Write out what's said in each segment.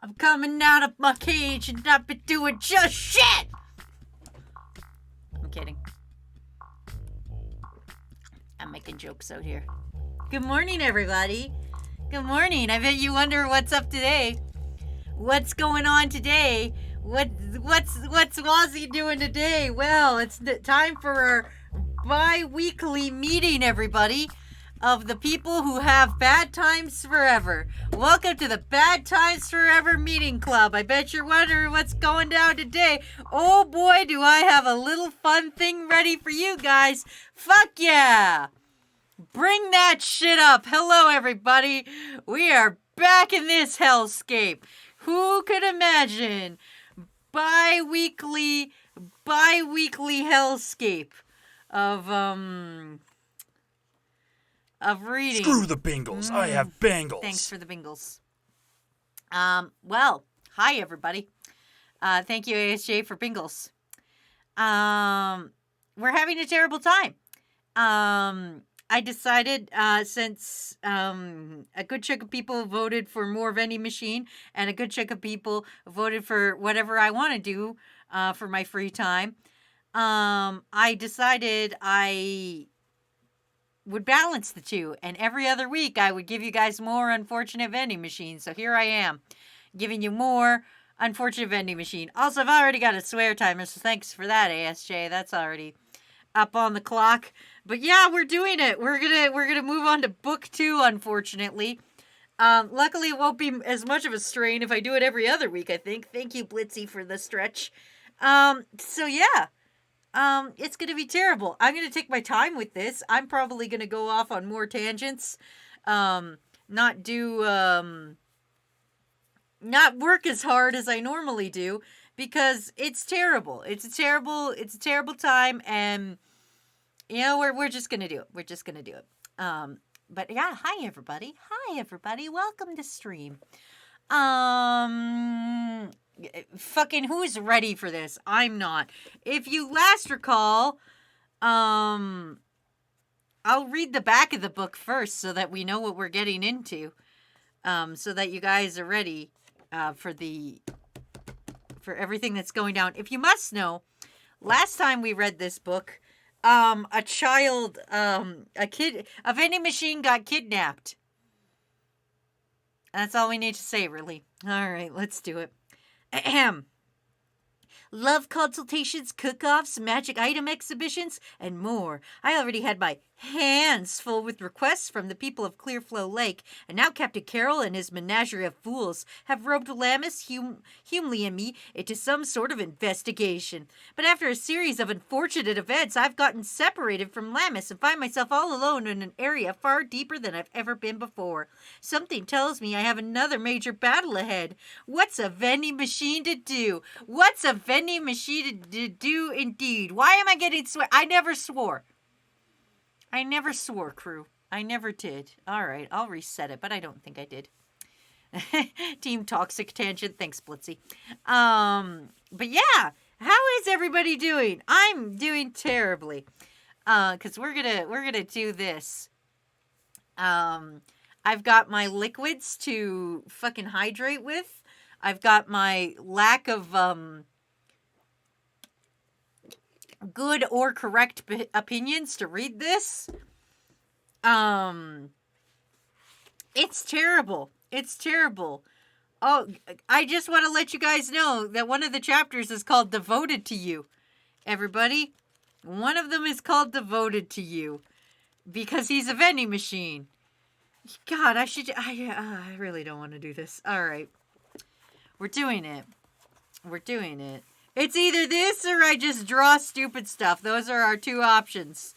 I'm coming out of my cage and I've been doing just shit. I'm kidding. I'm making jokes out here. Good morning, everybody. Good morning. I bet you wonder what's up today. What's going on today? What's Wazzy doing today? Well, it's time for our bi-weekly meeting, everybody, of the people who have bad times forever. Welcome to the Bad Times Forever Meeting Club. I bet you're wondering what's going down today. Oh boy, do I have a little fun thing ready for you guys. Fuck yeah! Bring that shit up. Hello, everybody. We are back in this hellscape. Who could imagine bi-weekly hellscape of reading. Screw the Bengals. I have Bengals. Thanks for the Bengals. Well, hi everybody. Thank you, ASJ, for Bengals. We're having a terrible time. I decided, since a good chunk of people voted for more vending machine and a good chunk of people voted for whatever I want to do for my free time, I decided I would balance the two. And every other week, I would give you guys more unfortunate vending machines. So here I am, giving you more unfortunate vending machine. Also, I've already got a swear timer, so thanks for that, ASJ. That's already up on the clock. But yeah, we're doing it. We're gonna move on to book 2, unfortunately. Luckily it won't be as much of a strain if I do it every other week, I think. Thank you, Blitzy, for the stretch. So yeah. It's gonna be terrible. I'm gonna take my time with this. I'm probably gonna go off on more tangents. Not work as hard as I normally do, because it's terrible. It's a terrible time, and you know, we're just gonna do it. We're just gonna do it. But yeah, hi everybody. Welcome to stream. Fucking who's ready for this? I'm not. If you last recall, I'll read the back of the book first so that we know what we're getting into. So that you guys are ready for everything that's going down. If you must know, last time we read this book, a vending machine got kidnapped. That's all we need to say, really. All right, let's do it. Ahem. Love consultations, cook-offs, magic item exhibitions, and more. I already had my hands full with requests from the people of Clearflow Lake, and now Captain Carroll and his menagerie of fools have roped Lammas, Humley, and me into some sort of investigation. But after a series of unfortunate events, I've gotten separated from Lammas and find myself all alone in an area far deeper than I've ever been before. Something tells me I have another major battle ahead. What's a vending machine to do? What's a vending machine to do indeed? Why am I getting I never swore. I never swore, crew. I never did. All right, I'll reset it, but I don't think I did. Team Toxic Tangent. Thanks, Blitzy. But yeah, how is everybody doing? I'm doing terribly. Cause we're gonna do this. I've got my liquids to fucking hydrate with. I've got my lack of good or correct opinions to read this. It's terrible. It's terrible. Oh, I just want to let you guys know that one of the chapters is called Devoted to You. Everybody, one of them is called Devoted to You because he's a vending machine. God, I really don't want to do this. All right. We're doing it. It's either this or I just draw stupid stuff. Those are our two options.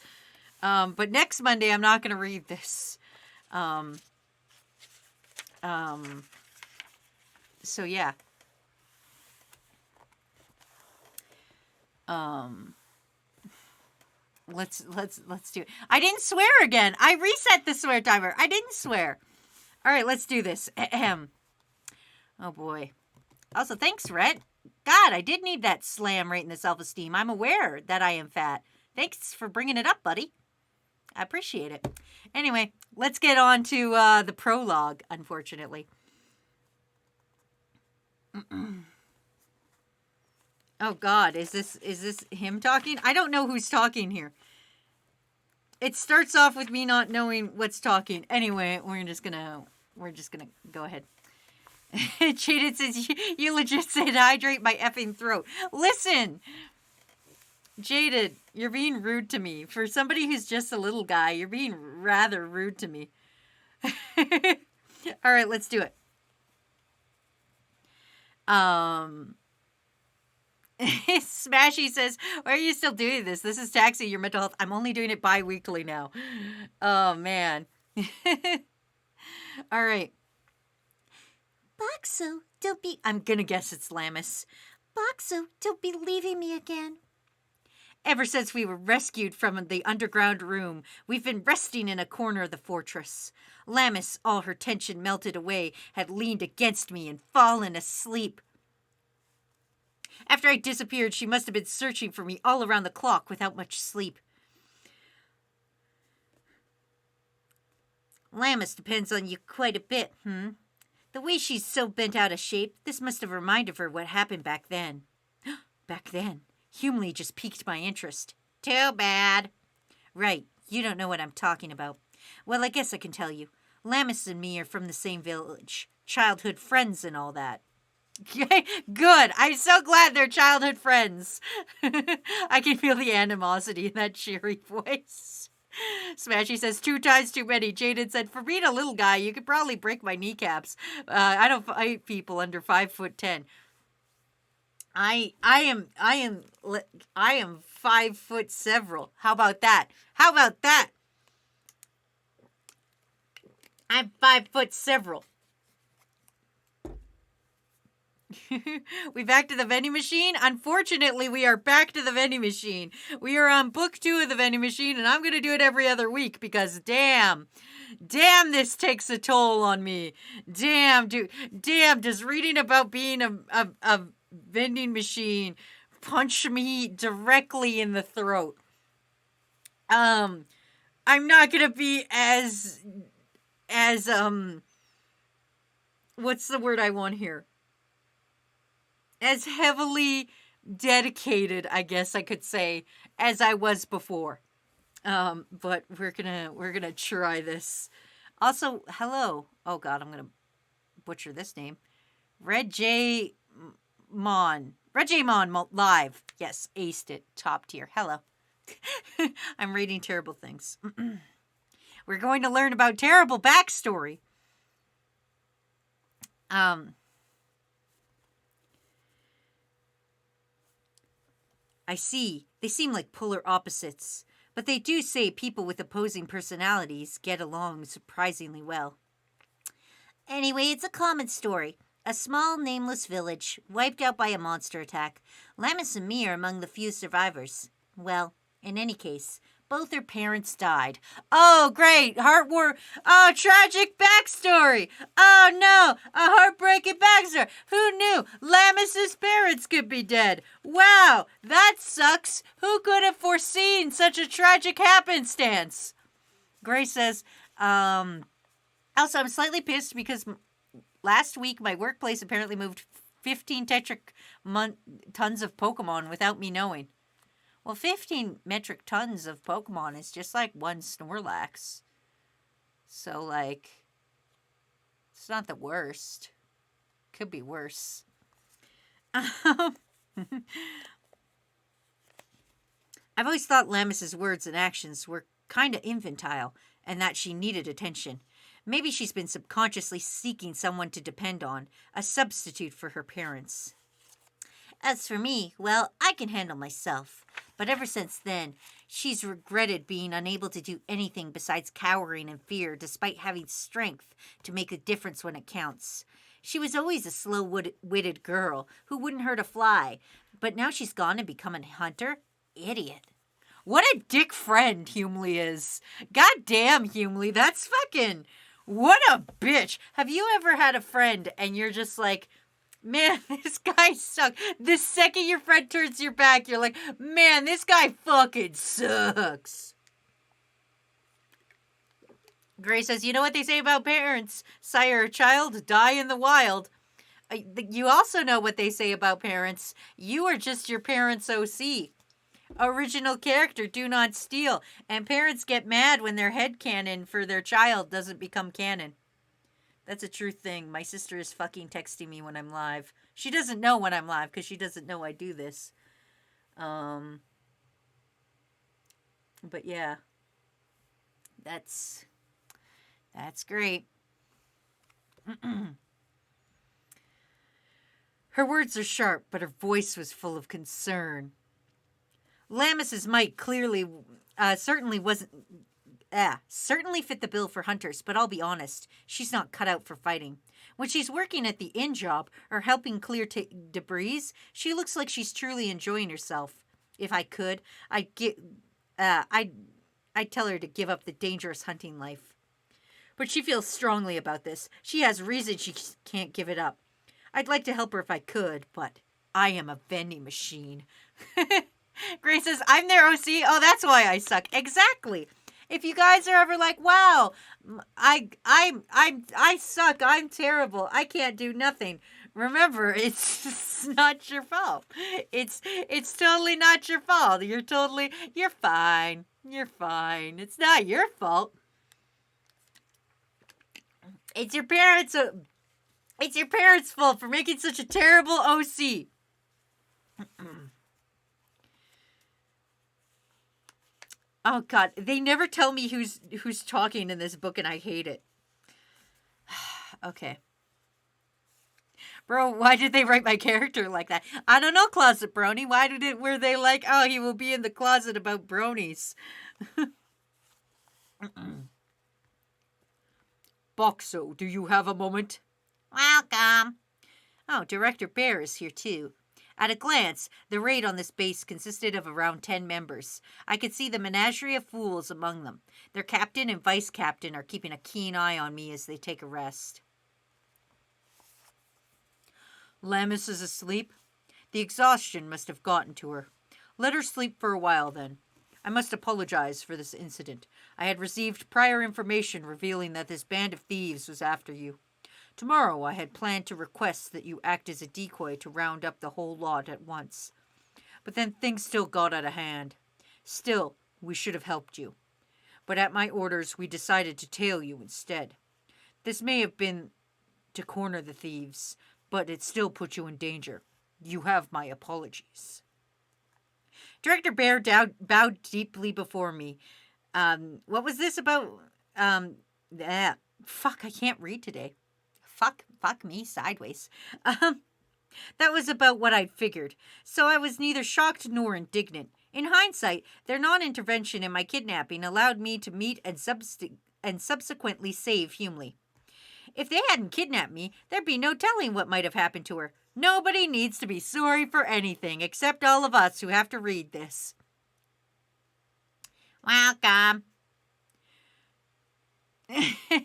But next Monday, I'm not going to read this. So yeah. Let's do it. I didn't swear again. I reset the swear timer. I didn't swear. All right, let's do this. Ahem. Oh boy. Also, thanks, Rhett. God, I did need that slam right in the self-esteem. I'm aware that I am fat. Thanks for bringing it up, buddy. I appreciate it. Anyway, let's get on to the prologue, unfortunately. Oh God, is this him talking? I don't know who's talking here. It starts off with me not knowing what's talking. Anyway, we're just gonna go ahead. Cheated says you legit said hydrate my effing throat. Listen, Jaded, you're being rude to me. For somebody who's just a little guy, you're being rather rude to me. All right, let's do it. Smashy says, why are you still doing this? This is taxing your mental health. I'm only doing it bi-weekly now. Oh, man. All right. Boxo, don't be... I'm gonna guess it's Lammis. Boxo, don't be leaving me again. Ever since we were rescued from the underground room, we've been resting in a corner of the fortress. Lammis, all her tension melted away, had leaned against me and fallen asleep. After I disappeared, she must have been searching for me all around the clock without much sleep. Lammis depends on you quite a bit, The way she's so bent out of shape, this must have reminded her what happened back then. Back then? Humley just piqued my interest. Too bad. Right, you don't know what I'm talking about. Well, I guess I can tell you. Lammis and me are from the same village. Childhood friends and all that. Good. I'm so glad they're childhood friends. I can feel the animosity in that cheery voice. Smashy says 2 times too many. Jaden said, for being a little guy, you could probably break my kneecaps. I don't fight people under 5'10". I am 5 foot several. How about that? How about that? I'm 5 foot several. We back to the vending machine? Unfortunately, we are back to the vending machine. We are on book 2 of the vending machine, and I'm going to do it every other week because damn, this takes a toll on me. Damn, does reading about being a vending machine punch me directly in the throat? I'm not going to be as what's the word I want here? As heavily dedicated, I guess I could say, as I was before. But we're gonna try this. Also, hello. Oh God, I'm gonna butcher this name. Red J Mon live. Yes, aced it. Top tier. Hello. I'm reading terrible things. We're going to learn about terrible backstory. I see. They seem like polar opposites, but they do say people with opposing personalities get along surprisingly well. Anyway, it's a common story. A small, nameless village, wiped out by a monster attack. Lammis and me are among the few survivors. Well, in any case, both her parents died. Oh, great! Oh, tragic backstory! Oh, no! A heartbreaking backstory! Who knew Lammis's parents could be dead? Wow! That sucks! Who could have foreseen such a tragic happenstance? Grace says, also, I'm slightly pissed because last week my workplace apparently moved 15 tons of Pokemon without me knowing. Well, 15 metric tons of Pokemon is just like 1 Snorlax. So, like, it's not the worst. Could be worse. I've always thought Lammis's words and actions were kind of infantile and that she needed attention. Maybe she's been subconsciously seeking someone to depend on, a substitute for her parents. As for me, well, I can handle myself. But ever since then, she's regretted being unable to do anything besides cowering in fear despite having strength to make a difference when it counts. She was always a slow-witted girl who wouldn't hurt a fly, but now she's gone and become a hunter? Idiot. What a dick friend Humley is. God damn, Humley, that's fucking... What a bitch. Have you ever had a friend and you're just like... Man, this guy sucks. The second your friend turns your back, you're like, man, this guy fucking sucks. Gray says, you know what they say about parents? Sire a child, die in the wild. You also know what they say about parents. You are just your parents' OC. Original character, do not steal. And parents get mad when their headcanon for their child doesn't become canon. That's a true thing. My sister is fucking texting me when I'm live. She doesn't know when I'm live because she doesn't know I do this. But yeah. That's great. Her words are sharp, but her voice was full of concern. Lammis's might certainly fit the bill for hunters, but I'll be honest, she's not cut out for fighting. When she's working at the inn job or helping clear debris, she looks like she's truly enjoying herself. If I could, I'd tell her to give up the dangerous hunting life. But she feels strongly about this. She has reason she can't give it up. I'd like to help her if I could, but I am a vending machine. Grace says, I'm their OC. Oh, that's why I suck. Exactly. If you guys are ever like, wow, I suck. I'm terrible. I can't do nothing. Remember, it's not your fault. It's totally not your fault. You're fine. You're fine. It's not your fault. It's your parents' fault for making such a terrible OC. Oh God, they never tell me who's talking in this book, and I hate it. Okay. Bro, why did they write my character like that? I don't know, Closet Brony. Were they like, oh, he will be in the closet about bronies? Boxo, do you have a moment? Welcome. Oh, Director Bear is here too. At a glance, the raid on this base consisted of around 10 members. I could see the menagerie of fools among them. Their captain and vice captain are keeping a keen eye on me as they take a rest. Lammis is asleep. The exhaustion must have gotten to her. Let her sleep for a while then. I must apologize for this incident. I had received prior information revealing that this band of thieves was after you. Tomorrow I had planned to request that you act as a decoy to round up the whole lot at once. But then things still got out of hand. Still, we should have helped you. But at my orders, we decided to tail you instead. This may have been to corner the thieves, but it still put you in danger. You have my apologies. Director Bear bowed deeply before me. What was this about? Fuck, I can't read today. Fuck me sideways. That was about what I'd figured, so I was neither shocked nor indignant. In hindsight, their non-intervention in my kidnapping allowed me to meet and subsequently save Humley. If they hadn't kidnapped me, there'd be no telling what might have happened to her. Nobody needs to be sorry for anything except all of us who have to read this. Welcome.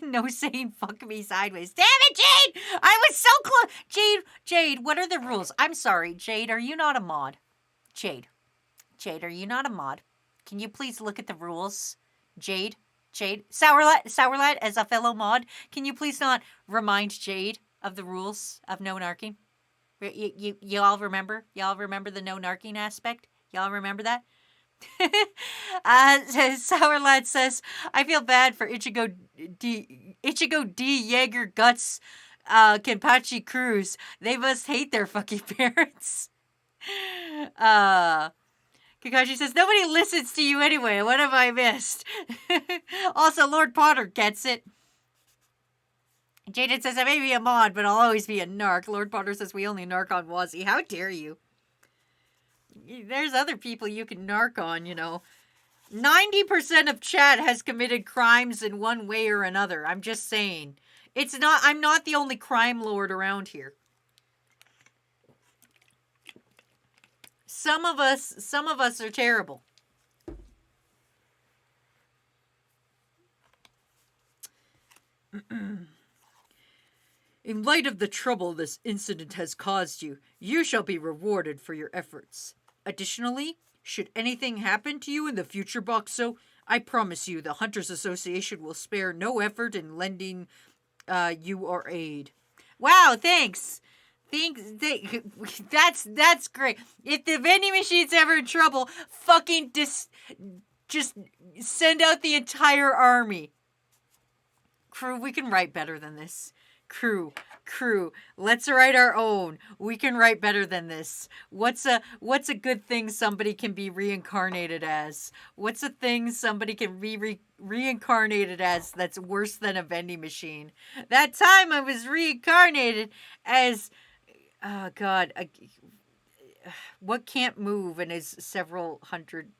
No saying fuck me sideways. Damn it, Jade! I was so close. Jade, what are the rules? I'm sorry, Jade, are you not a mod? Jade, are you not a mod? Can you please look at the rules? Jade, Sourlat, as a fellow mod, can you please not remind Jade of the rules of no narking? You all remember? Y'all remember the no narking aspect? Y'all remember that? Sourlad says, I feel bad for Ichigo D. Jaeger Guts Kenpachi Cruz. They must hate their fucking parents. Kakashi says, nobody listens to you anyway. What have I missed? Also, Lord Potter gets it. Jaden says, I may be a mod, but I'll always be a narc. Lord Potter says, we only narc on Wazzy. How dare you? There's other people you can narc on, you know. 90% of chat has committed crimes in one way or another. I'm just saying. I'm not the only crime lord around here. Some of us are terrible. In light of the trouble this incident has caused you, you shall be rewarded for your efforts. Additionally, should anything happen to you in the future, Boxo, I promise you the Hunters Association will spare no effort in lending you our aid. Wow, thanks. that's great. If the vending machine's ever in trouble, fucking just send out the entire army. Crew, we can write better than this. Crew, let's write our own. We can write better than this. What's a good thing somebody can be reincarnated as? What's a thing somebody can be reincarnated as that's worse than a vending machine? That time I was reincarnated as, oh God, what can't move and is several hundred.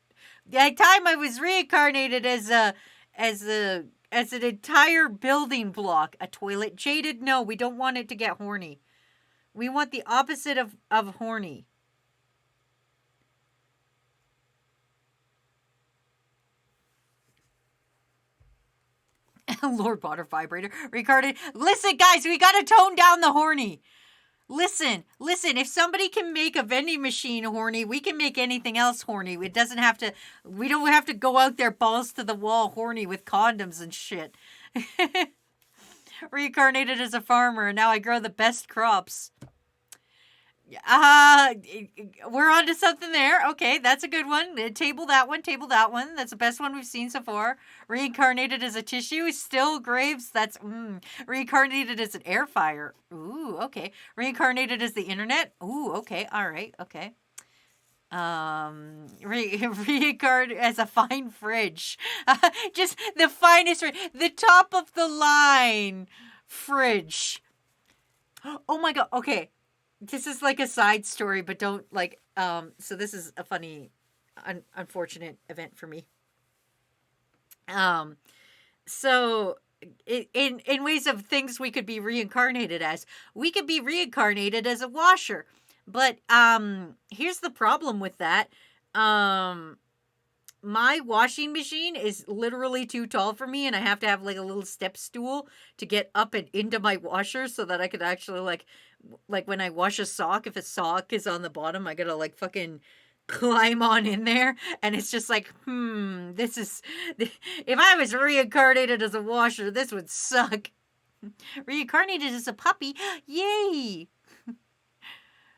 That time I was reincarnated as an entire building block. A toilet. Jaded, no, we don't want it to get horny. We want the opposite of horny. Lord Water Vibrator. Reincarnated. Listen, guys, we gotta tone down the horny. Listen, if somebody can make a vending machine horny, we can make anything else horny. We don't have to go out there balls to the wall horny with condoms and shit. Reincarnated as a farmer, and now I grow the best crops. We're on to something there. Okay, that's a good one. Table that one. That's the best one we've seen so far. Reincarnated as a tissue, still graves. That's reincarnated as an air fryer. Ooh, okay. Reincarnated as the internet. Ooh, okay. All right. Okay. Reincarnated as a fine fridge. Just the finest, the top of the line fridge. Oh my God. Okay. This is like a side story, but don't like, so this is a funny, unfortunate event for me. So in ways of things we could be reincarnated as, we could be reincarnated as a washer. But, here's the problem with that. My washing machine is literally too tall for me, and I have to have like a little step stool to get up and into my washer so that I could actually like when I wash a sock, if a sock is on the bottom, I gotta like fucking climb on in there, and it's just like, this is, if I was reincarnated as a washer, this would suck. Reincarnated as a puppy, yay!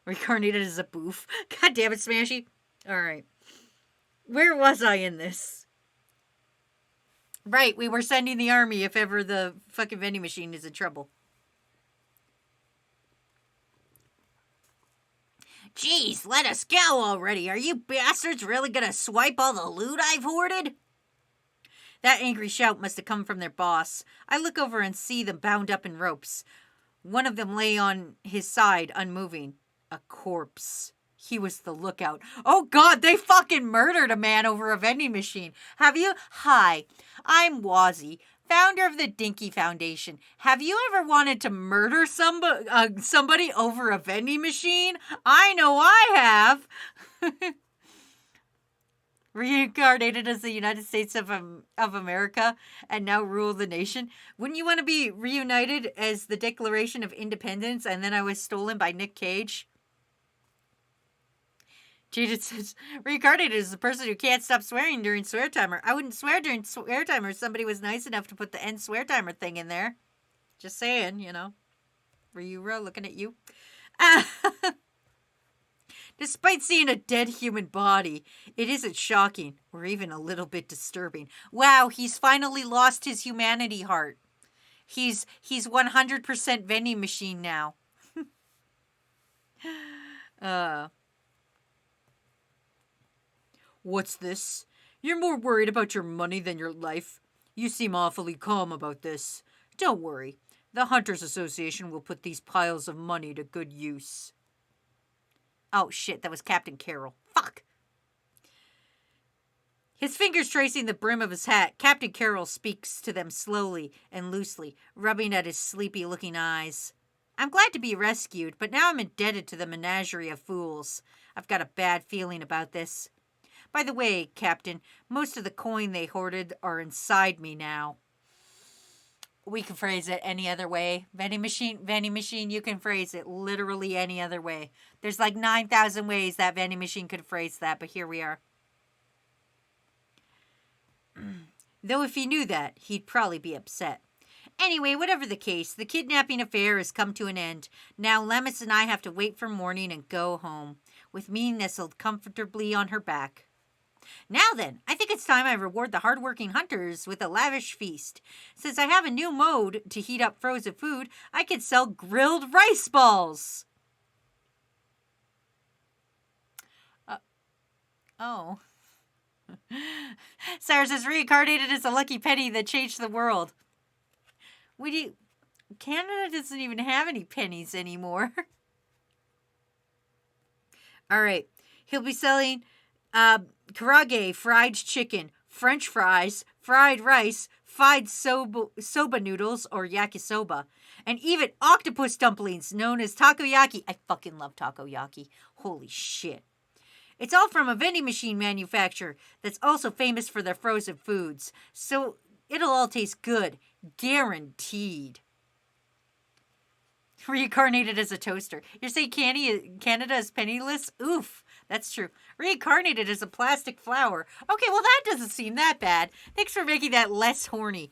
Reincarnated as a boof. God damn it, Smashy. All right. Where was I in this? Right, we were sending the army if ever the fucking vending machine is in trouble. Jeez, let us go already. Are you bastards really gonna swipe all the loot I've hoarded? That angry shout must have come from their boss. I look over and see them bound up in ropes. One of them lay on his side, unmoving. A corpse. He was the lookout. Oh God, they fucking murdered a man over a vending machine. Have you? Hi, I'm Wazzy, founder of the Dinky Foundation. Have you ever wanted to murder somebody over a vending machine? I know I have. Reincarnated as the United States of America and now rule the nation. Wouldn't you want to be reunited as the Declaration of Independence and then I was stolen by Nick Cage? Jaded says, reincarnated is the person who can't stop swearing during swear timer. I wouldn't swear during swear timer if somebody was nice enough to put the end swear timer thing in there. Just saying, you know. Ryura looking at you. Despite seeing a dead human body, it isn't shocking or even a little bit disturbing. Wow, he's finally lost his humanity heart. He's 100% vending machine now. What's this? You're more worried about your money than your life. You seem awfully calm about this. Don't worry. The Hunters Association will put these piles of money to good use. Oh shit, that was Captain Carroll. Fuck! His fingers tracing the brim of his hat, Captain Carroll speaks to them slowly and loosely, rubbing at his sleepy-looking eyes. I'm glad to be rescued, but now I'm indebted to the menagerie of fools. I've got a bad feeling about this. By the way, Captain, most of the coin they hoarded are inside me now. We can phrase it any other way. Vending machine, you can phrase it literally any other way. There's like 9,000 ways that vending machine could phrase that, but here we are. Though if he knew that, he'd probably be upset. Anyway, whatever the case, the kidnapping affair has come to an end. Now Lemus and I have to wait for morning and go home, with me nestled comfortably on her back. Now then, I think it's time I reward the hardworking hunters with a lavish feast. Since I have a new mode to heat up frozen food, I can sell grilled rice balls. Oh. Cyrus is reincarnated as a lucky penny that changed the world. Canada doesn't even have any pennies anymore. All right. He'll be selling karage, fried chicken, French fries, fried rice, fried soba noodles or yakisoba, and even octopus dumplings known as takoyaki. I fucking love takoyaki. Holy shit. It's all from a vending machine manufacturer that's also famous for their frozen foods. So it'll all taste good. Guaranteed. Reincarnated as a toaster. You're saying Canada is penniless? Oof. That's true. Reincarnated as a plastic flower. Okay, well that doesn't seem that bad. Thanks for making that less horny.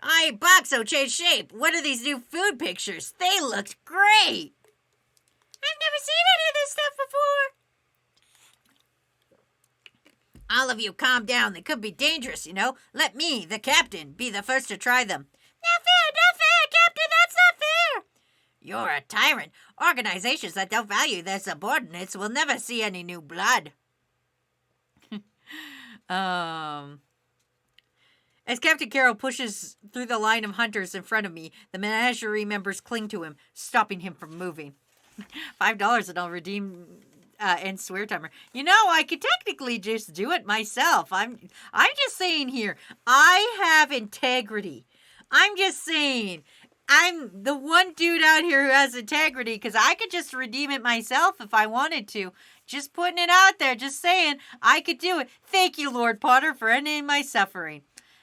Aye, Boxo changed shape. What are these new food pictures? They looked great. I've never seen any of this stuff before. All of you calm down. They could be dangerous, you know. Let me, the captain, be the first to try them. Not fair, Captain. That's not fair. You're a tyrant. Organizations that don't value their subordinates will never see any new blood. As Captain Carroll pushes through the line of hunters in front of me, the menagerie members cling to him, stopping him from moving. $5 and I'll redeem end swear timer. You know, I could technically just do it myself. I'm just saying here, I have integrity. I'm just saying, I'm the one dude out here who has integrity because I could just redeem it myself if I wanted to. Just putting it out there, just saying, I could do it. Thank you, Lord Potter, for ending my suffering.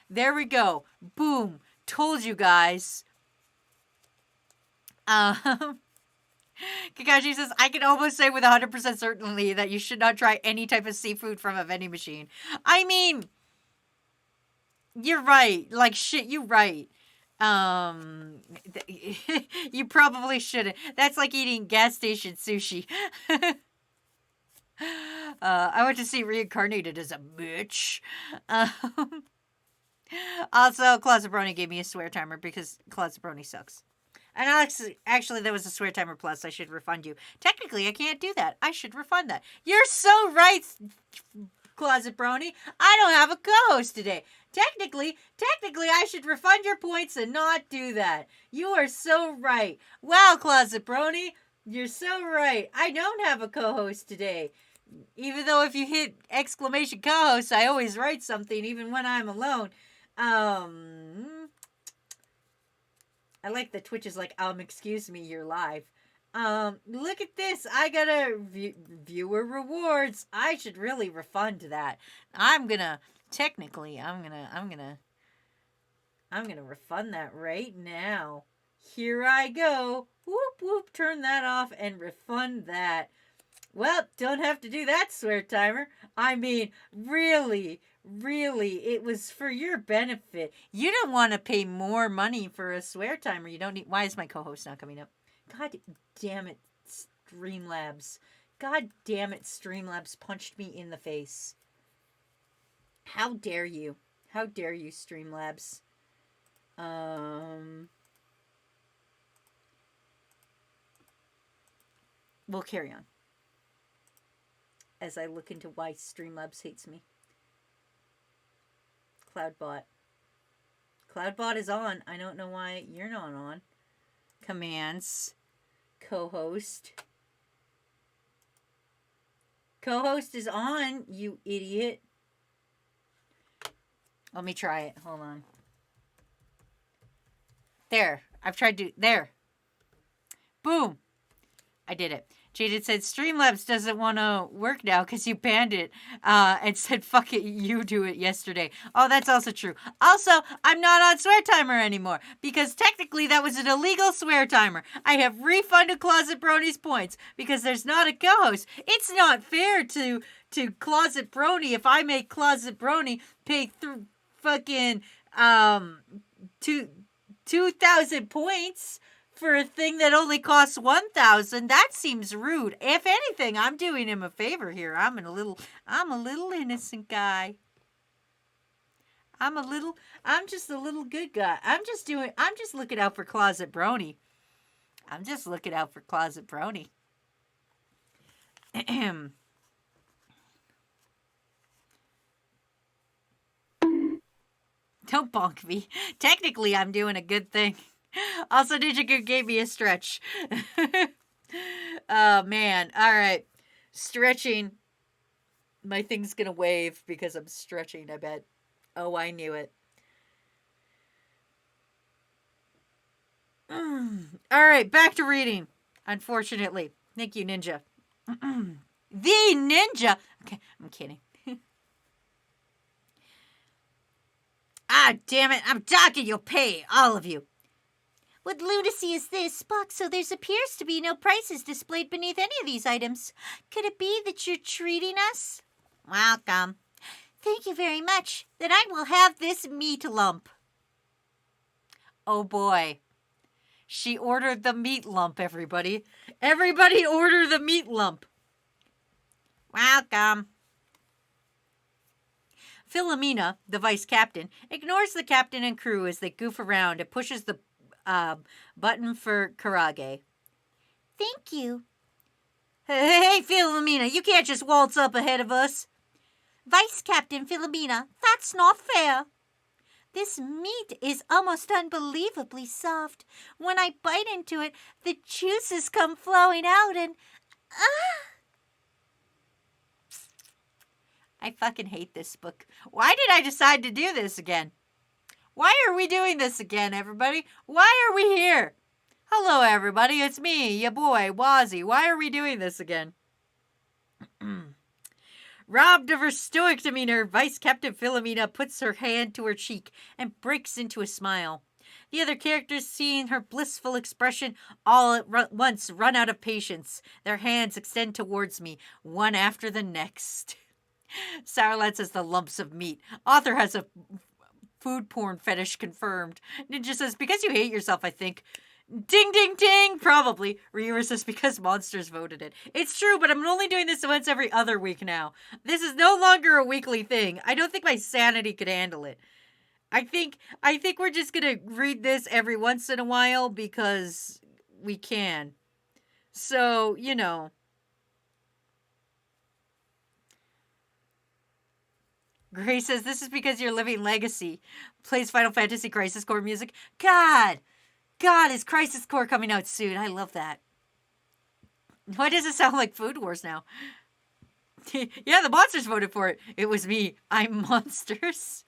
There we go. Boom. Told you guys. Kakashi says, I can almost say with 100% certainty that you should not try any type of seafood from a vending machine. I mean, you're right. Like, shit, you're right. You probably shouldn't. That's like eating gas station sushi. I want to see reincarnated as a bitch. Also, Closet Brony gave me a swear timer because Closet Brony sucks. And actually, there was a swear timer plus. I should refund you. Technically, I can't do that. I should refund that. You're so right, Closet Brony. I don't have a co-host today. Technically, I should refund your points and not do that. You are so right. Wow, Closet Brony, you're so right. I don't have a co-host today. Even though if you hit exclamation co-host, I always write something, even when I'm alone. I like the Twitch is like, excuse me, you're live. Look at this. I got a viewer rewards. I should really refund that. I'm gonna refund that right now. Here I go. Whoop, whoop, turn that off and refund that. Well, don't have to do that swear timer. I mean, really, it was for your benefit. You don't want to pay more money for a swear timer. You don't need. Why is my co-host not coming up? God damn it, Streamlabs. God damn it, Streamlabs punched me in the face. How dare you? How dare you, Streamlabs? We'll carry on as I look into why Streamlabs hates me. Cloudbot. Cloudbot is on. I don't know why you're not on. Commands. Co-host. Co-host is on, you idiot. Let me try it. Hold on. There. I've tried to... There. Boom. I did it. Jaden said, Streamlabs doesn't want to work now because you banned it and said, fuck it, you do it yesterday. Oh, that's also true. Also, I'm not on Swear Timer anymore because technically that was an illegal swear timer. I have refunded Closet Brony's points because there's not a co-host. It's not fair to Closet Brony if I make Closet Brony pay fucking 2,000 points for a thing that only costs 1,000. That seems rude. If anything, I'm doing him a favor here. I'm a little innocent guy. I'm just a little good guy. I'm just looking out for Closet Brony. I'm just looking out for Closet Brony. Don't bonk me. Technically, I'm doing a good thing. Also, Ninja Goon gave me a stretch. Oh, man. All right. Stretching. My thing's going to wave because I'm stretching, I bet. Oh, I knew it. All right. Back to reading. Unfortunately. Thank you, Ninja. The Ninja. Okay, I'm kidding. Ah, damn it. I'm talking. You'll pay. All of you. What lunacy is this, Spock? So there appears to be no prices displayed beneath any of these items. Could it be that you're treating us? Welcome. Thank you very much. Then I will have this meat lump. Oh boy. She ordered the meat lump, everybody. Everybody order the meat lump. Welcome. Philomena, the vice captain, ignores the captain and crew as they goof around and pushes the button for Karage. Thank you. Hey, Philomena, you can't just waltz up ahead of us. Vice Captain Philomena, that's not fair. This meat is almost unbelievably soft. When I bite into it, the juices come flowing out and... I fucking hate this book. Why did I decide to do this again? Why are we doing this again, everybody? Why are we here? Hello, everybody. It's me, your boy, Wazzy. Why are we doing this again? Robbed of her stoic demeanor, Vice Captain Philomena puts her hand to her cheek and breaks into a smile. The other characters, seeing her blissful expression, all at once run out of patience. Their hands extend towards me, one after the next. Sourlat says the lumps of meat. Author has a food porn fetish confirmed. Ninja says, because you hate yourself, I think. Ding, ding, ding! Probably. Reaver says, because monsters voted it. It's true, but I'm only doing this once every other week now. This is no longer a weekly thing. I don't think my sanity could handle it. I think we're just gonna read this every once in a while because we can. So, you know. Gray says, this is because you're living legacy. Plays Final Fantasy Crisis Core music. God, is Crisis Core coming out soon? I love that. Why does it sound like Food Wars now? Yeah, the monsters voted for it. It was me. I'm monsters.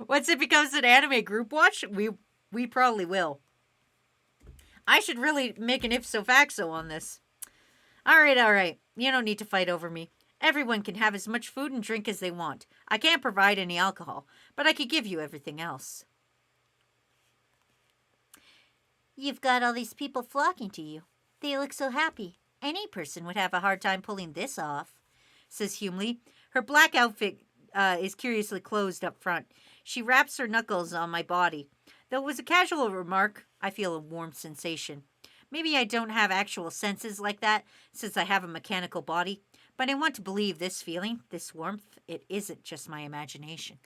Once it becomes an anime group watch, we probably will. I should really make an ipso facto on this. All right. You don't need to fight over me. Everyone can have as much food and drink as they want. I can't provide any alcohol, but I could give you everything else. You've got all these people flocking to you. They look so happy. Any person would have a hard time pulling this off, says Humley. Her black outfit is curiously closed up front. She wraps her knuckles on my body. Though it was a casual remark, I feel a warm sensation. Maybe I don't have actual senses like that, since I have a mechanical body. But I want to believe this feeling, this warmth, it isn't just my imagination.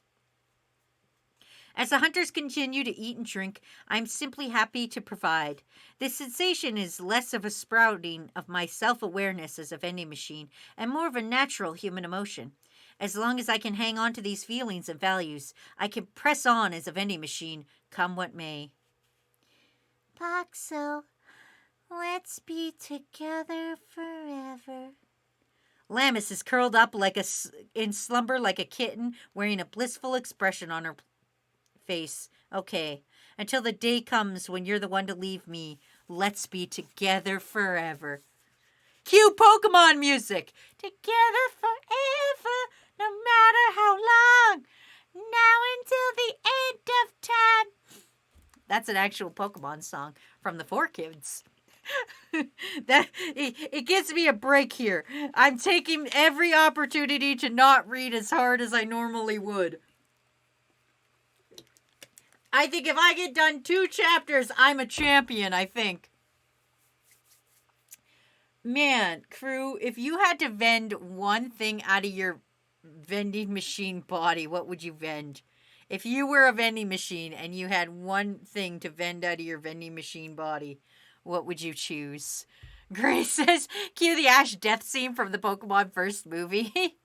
As the hunters continue to eat and drink, I'm simply happy to provide. This sensation is less of a sprouting of my self-awareness as a vending machine and more of a natural human emotion. As long as I can hang on to these feelings and values, I can press on as a vending machine, come what may. Paxo, let's be together forever. Lamis is curled up in slumber like a kitten, wearing a blissful expression on her face. Okay, until the day comes when you're the one to leave me, let's be together forever. Cue Pokemon music. Together forever, no matter how long. Now until the end of time. That's an actual Pokemon song from the 4Kids. It gives me a break here. I'm taking every opportunity to not read as hard as I normally would. I think if I get done 2 chapters, I'm a champion, I think. Man, crew, if you had to vend one thing out of your vending machine body, what would you vend? If you were a vending machine and you had one thing to vend out of your vending machine body, what would you choose? Grace says, cue the Ash death scene from the Pokemon first movie.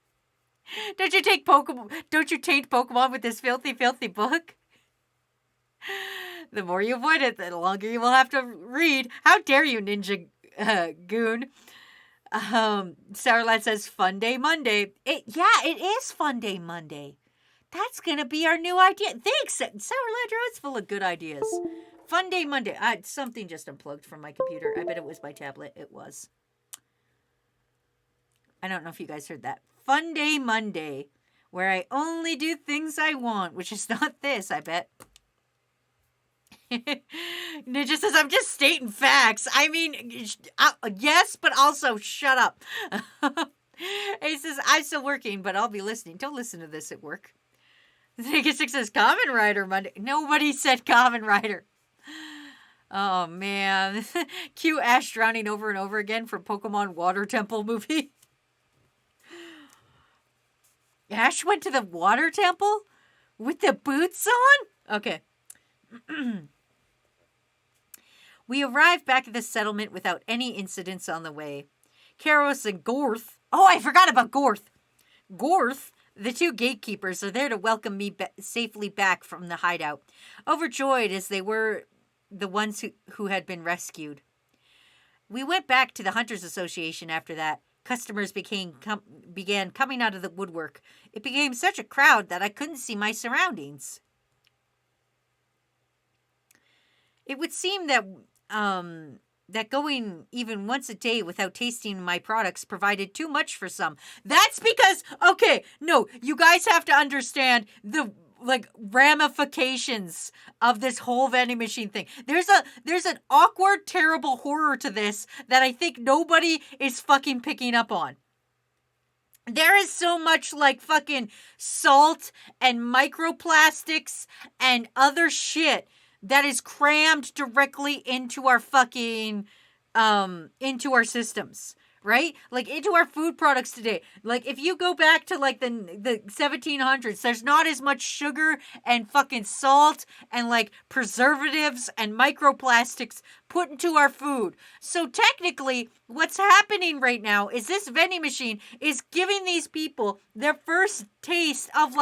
Don't you taint Pokemon with this filthy, filthy book? The more you avoid it, the longer you will have to read. How dare you, Ninja Goon? Sourlad says, Fun Day Monday. It is Fun Day Monday. That's gonna be our new idea. Thanks, Sourlad. You're always full of good ideas. Fun Day Monday. Something just unplugged from my computer. I bet it was my tablet. It was. I don't know if you guys heard that. Fun Day Monday, where I only do things I want, which is not this, I bet. Ninja says, I'm just stating facts. I mean, yes, but also shut up. He says, I'm still working, but I'll be listening. Don't listen to this at work. Ninja says, Kamen Rider Monday. Nobody said Kamen Rider. Oh, man. Cue Ash drowning over and over again from Pokemon Water Temple movie. Ash went to the Water Temple? With the boots on? Okay. We arrived back at the settlement without any incidents on the way. Karos and Gorth. Oh, I forgot about Gorth. Gorth, the 2 gatekeepers, are there to welcome me safely back from the hideout, overjoyed as they were the ones who had been rescued. We went back to the Hunters Association after that. Customers began coming out of the woodwork. It became such a crowd that I couldn't see my surroundings. It would seem that going even once a day without tasting my products provided too much for some. That's because, okay, no, you guys have to understand the ramifications of this whole vending machine thing. There's an awkward, terrible horror to this that I think nobody is fucking picking up on. There is so much fucking salt and microplastics and other shit that is crammed directly into our fucking, into our systems, right? Into our food products today. If you go back to, the 1700s, there's not as much sugar and fucking salt and, preservatives and microplastics put into our food. So technically, what's happening right now is this vending machine is giving these people their first taste of,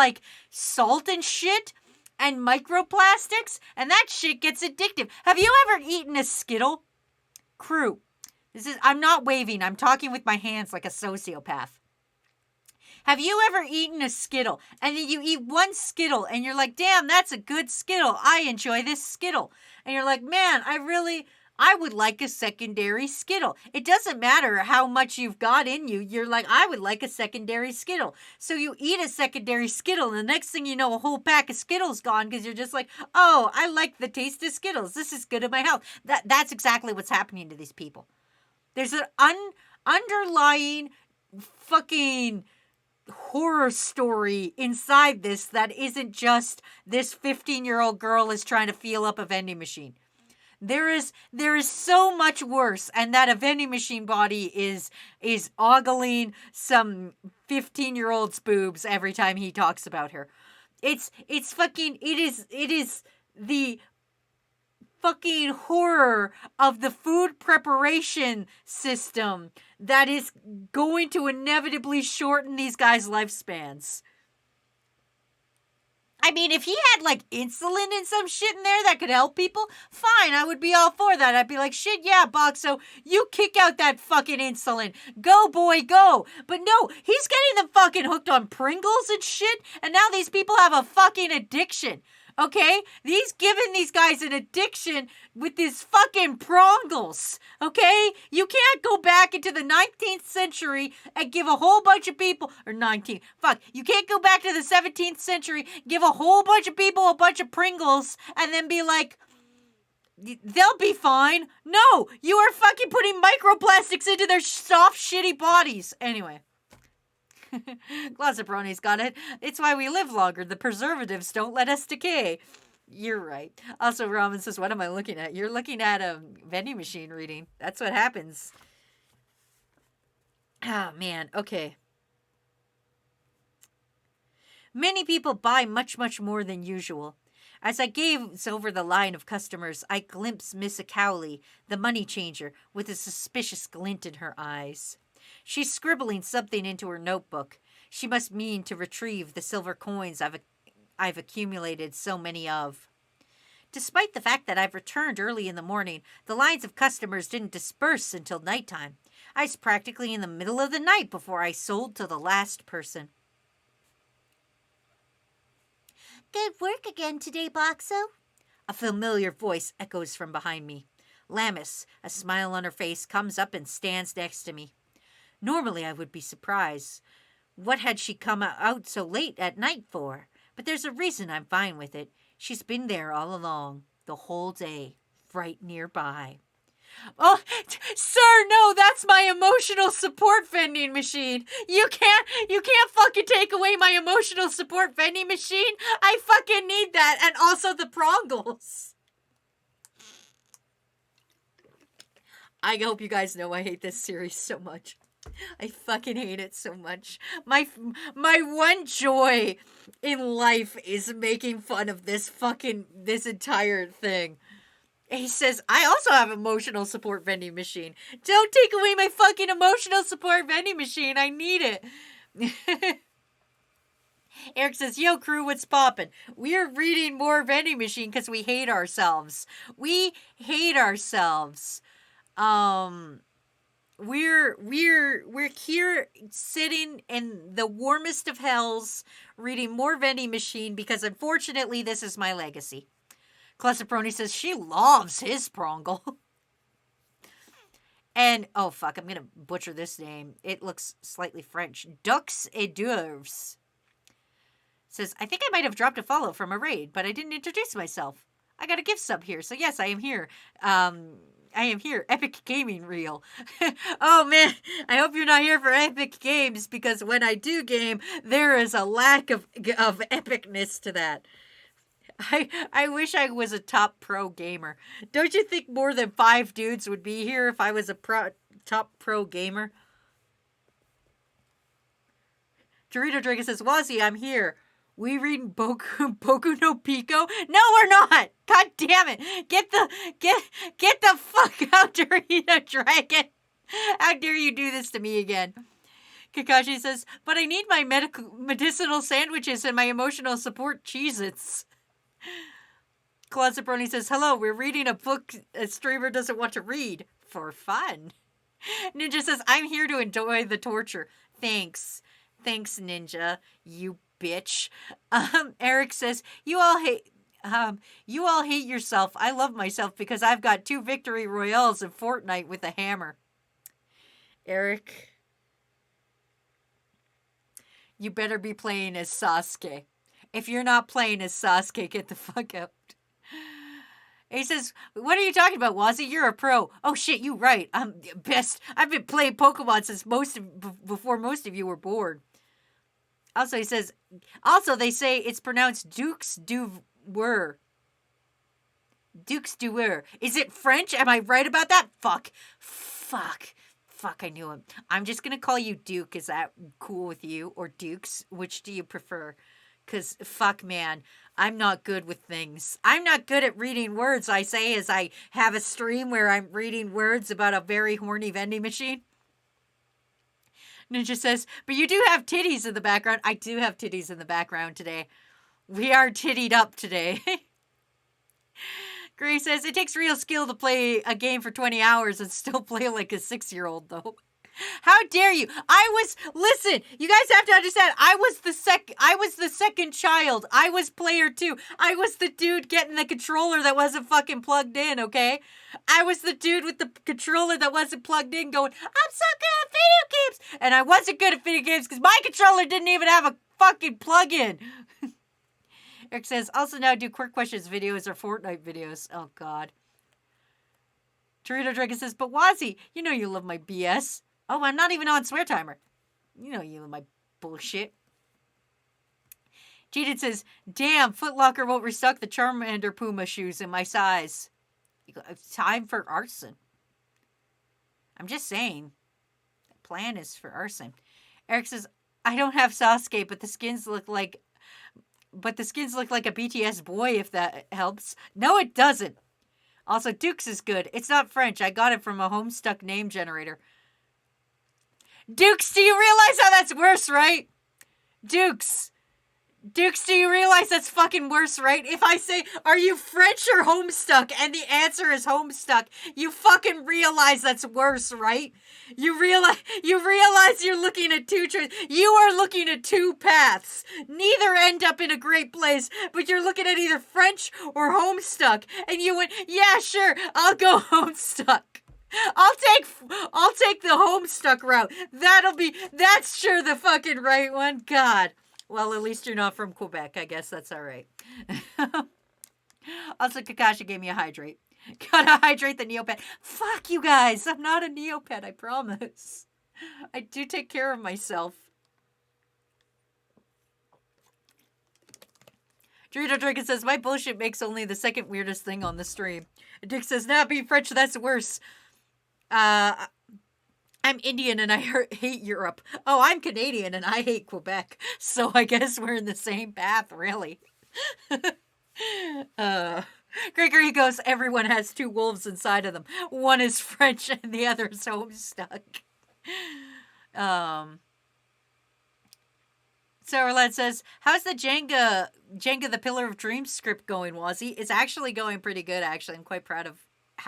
salt and shit and microplastics, and that shit gets addictive. Have you ever eaten a Skittle? Crew, I'm not waving, I'm talking with my hands like a sociopath. Have you ever eaten a Skittle, and then you eat one Skittle, and you're like, damn, that's a good Skittle, I enjoy this Skittle. And you're like, man, I would like a secondary Skittle. It doesn't matter how much you've got in you. You're like, I would like a secondary Skittle. So you eat a secondary Skittle, and the next thing you know, a whole pack of Skittles gone because you're just like, oh, I like the taste of Skittles. This is good in my health. That's exactly what's happening to these people. There's an underlying fucking horror story inside this that isn't just this 15-year-old girl is trying to feel up a vending machine. There is so much worse, and that a vending machine body is ogling some 15-year-old's boobs every time he talks about her. It is the fucking horror of the food preparation system that is going to inevitably shorten these guys' lifespans. I mean, if he had, insulin and some shit in there that could help people, fine, I would be all for that. I'd be like, shit, yeah, Boxo, you kick out that fucking insulin. Go, boy, go. But no, he's getting them fucking hooked on Pringles and shit, and now these people have a fucking addiction. Okay? He's giving these guys an addiction with these fucking prongles. Okay? You can't go back into the 19th century and give a whole bunch of people, or 19th, fuck. You can't go back to the 17th century, give a whole bunch of people a bunch of Pringles, and then be like, they'll be fine. No, you are fucking putting microplastics into their soft, shitty bodies. Anyway. Glazzabroni's got it. It's why we live longer. The preservatives don't let us decay. You're right. Also, Ramen says, what am I looking at? You're looking at a vending machine reading. That's what happens. Oh, man. Okay. Many people buy much, much more than usual. As I gaze over the line of customers, I glimpse Miss Cowley, the money changer, with a suspicious glint in her eyes. She's scribbling something into her notebook. She must mean to retrieve the silver coins I've accumulated so many of. Despite the fact that I've returned early in the morning, the lines of customers didn't disperse until nighttime. I was practically in the middle of the night before I sold to the last person. Good work again today, Boxo. A familiar voice echoes from behind me. Lammis, a smile on her face, comes up and stands next to me. Normally I would be surprised. What had she come out so late at night for? But there's a reason I'm fine with it. She's been there all along, the whole day, right nearby. Oh, sir, no, that's my emotional support vending machine. You can't fucking take away my emotional support vending machine. I fucking need that, and also the prongles. I hope you guys know I hate this series so much. I fucking hate it so much. My one joy in life is making fun of this entire thing. He says, I also have emotional support vending machine. Don't take away my fucking emotional support vending machine. I need it. Eric says, yo, crew, what's poppin'? We're reading more vending machine because we hate ourselves. We hate ourselves. We're here sitting in the warmest of hells reading more vending machine because unfortunately this is my legacy. Clusterprony says she loves his prongle. And, oh fuck, I'm gonna butcher this name. It looks slightly French. Dux et d'oeuvres. Says, I think I might have dropped a follow from a raid, but I didn't introduce myself. I got a gift sub here, so yes, I am here. I am here. Epic Gaming Reel. Oh man, I hope you're not here for epic games, because when I do game, there is a lack of epicness to that. I wish I was a top pro gamer. Don't you think more than 5 dudes would be here if I was a top pro gamer? Dorito Dragon says, Wazzy, I'm here. We reading Boku no Pico? No, we're not. God damn it. Get the fuck out, Dorito Dragon. How dare you do this to me again? Kakashi says, but I need my medicinal sandwiches and my emotional support Cheez-Its. Closet says, hello, we're reading a book a streamer doesn't want to read. For fun. Ninja says, I'm here to enjoy the torture. Thanks. Thanks, Ninja. You bitch. Eric says, you all hate yourself. I love myself because I've got 2 victory royales in Fortnite with a hammer. Eric, you better be playing as Sasuke. If you're not playing as Sasuke, get the fuck out. He says, what are you talking about, Wazzy? You're a pro. Oh shit, you right. I'm best. I've been playing Pokemon since before most of you were born. Also, he says, they say it's pronounced Dukes du Weur. Dukes du Weur. Is it French? Am I right about that? Fuck, I knew him. I'm just going to call you Duke. Is that cool with you? Or Dukes? Which do you prefer? Because, fuck, man, I'm not good with things. I'm not good at reading words, I say, as I have a stream where I'm reading words about a very horny vending machine. Ninja says, but you do have titties in the background. I do have titties in the background today. We are tittied up today. Grace says, it takes real skill to play a game for 20 hours and still play like a 6-year-old, though. How dare you? Listen, you guys have to understand, I was the second child. I was player 2. I was the dude getting the controller that wasn't fucking plugged in, okay? I was the dude with the controller that wasn't plugged in going, I'm so good at video games. And I wasn't good at video games because my controller didn't even have a fucking plug-in. Eric says, also now do quick questions videos or Fortnite videos. Oh, God. Dorito Dragon says, but Wazzy, you know you love my BS. Oh, I'm not even on swear timer. You know you love my bullshit. Jaden says, damn, Foot Locker won't restock the Charmander Puma shoes in my size. It's time for arson. I'm just saying. The plan is for arson. Eric says, I don't have Sasuke, but the skins look like a BTS boy, if that helps. No, it doesn't. Also, Dukes is good. It's not French. I got it from a Homestuck name generator. Dukes, do you realize how that's worse, right? Dukes, do you realize that's fucking worse, right? If I say, are you French or Homestuck? And the answer is Homestuck. You fucking realize that's worse, right? You realize you're looking at you are looking at two paths. Neither end up in a great place, but you're looking at either French or Homestuck. And you went, yeah, sure, I'll go Homestuck. I'll take the Homestuck route. That's sure the fucking right one. God. Well, at least you're not from Quebec. I guess that's all right. Also, Kakashi gave me a hydrate. Gotta hydrate the Neopet. Fuck you guys. I'm not a Neopet, I promise. I do take care of myself. Dorito Dragon says, my bullshit makes only the second weirdest thing on the stream. Dick says, nah, being French, that's worse. I'm Indian and I hate Europe. Oh, I'm Canadian and I hate Quebec. So I guess we're in the same path, really. Gregory goes, everyone has two wolves inside of them. One is French and the other is Homestuck. So Orlando says, how's the Jenga the Pillar of Dreams script going, Wazzy? It's actually going pretty good, actually. I'm quite proud of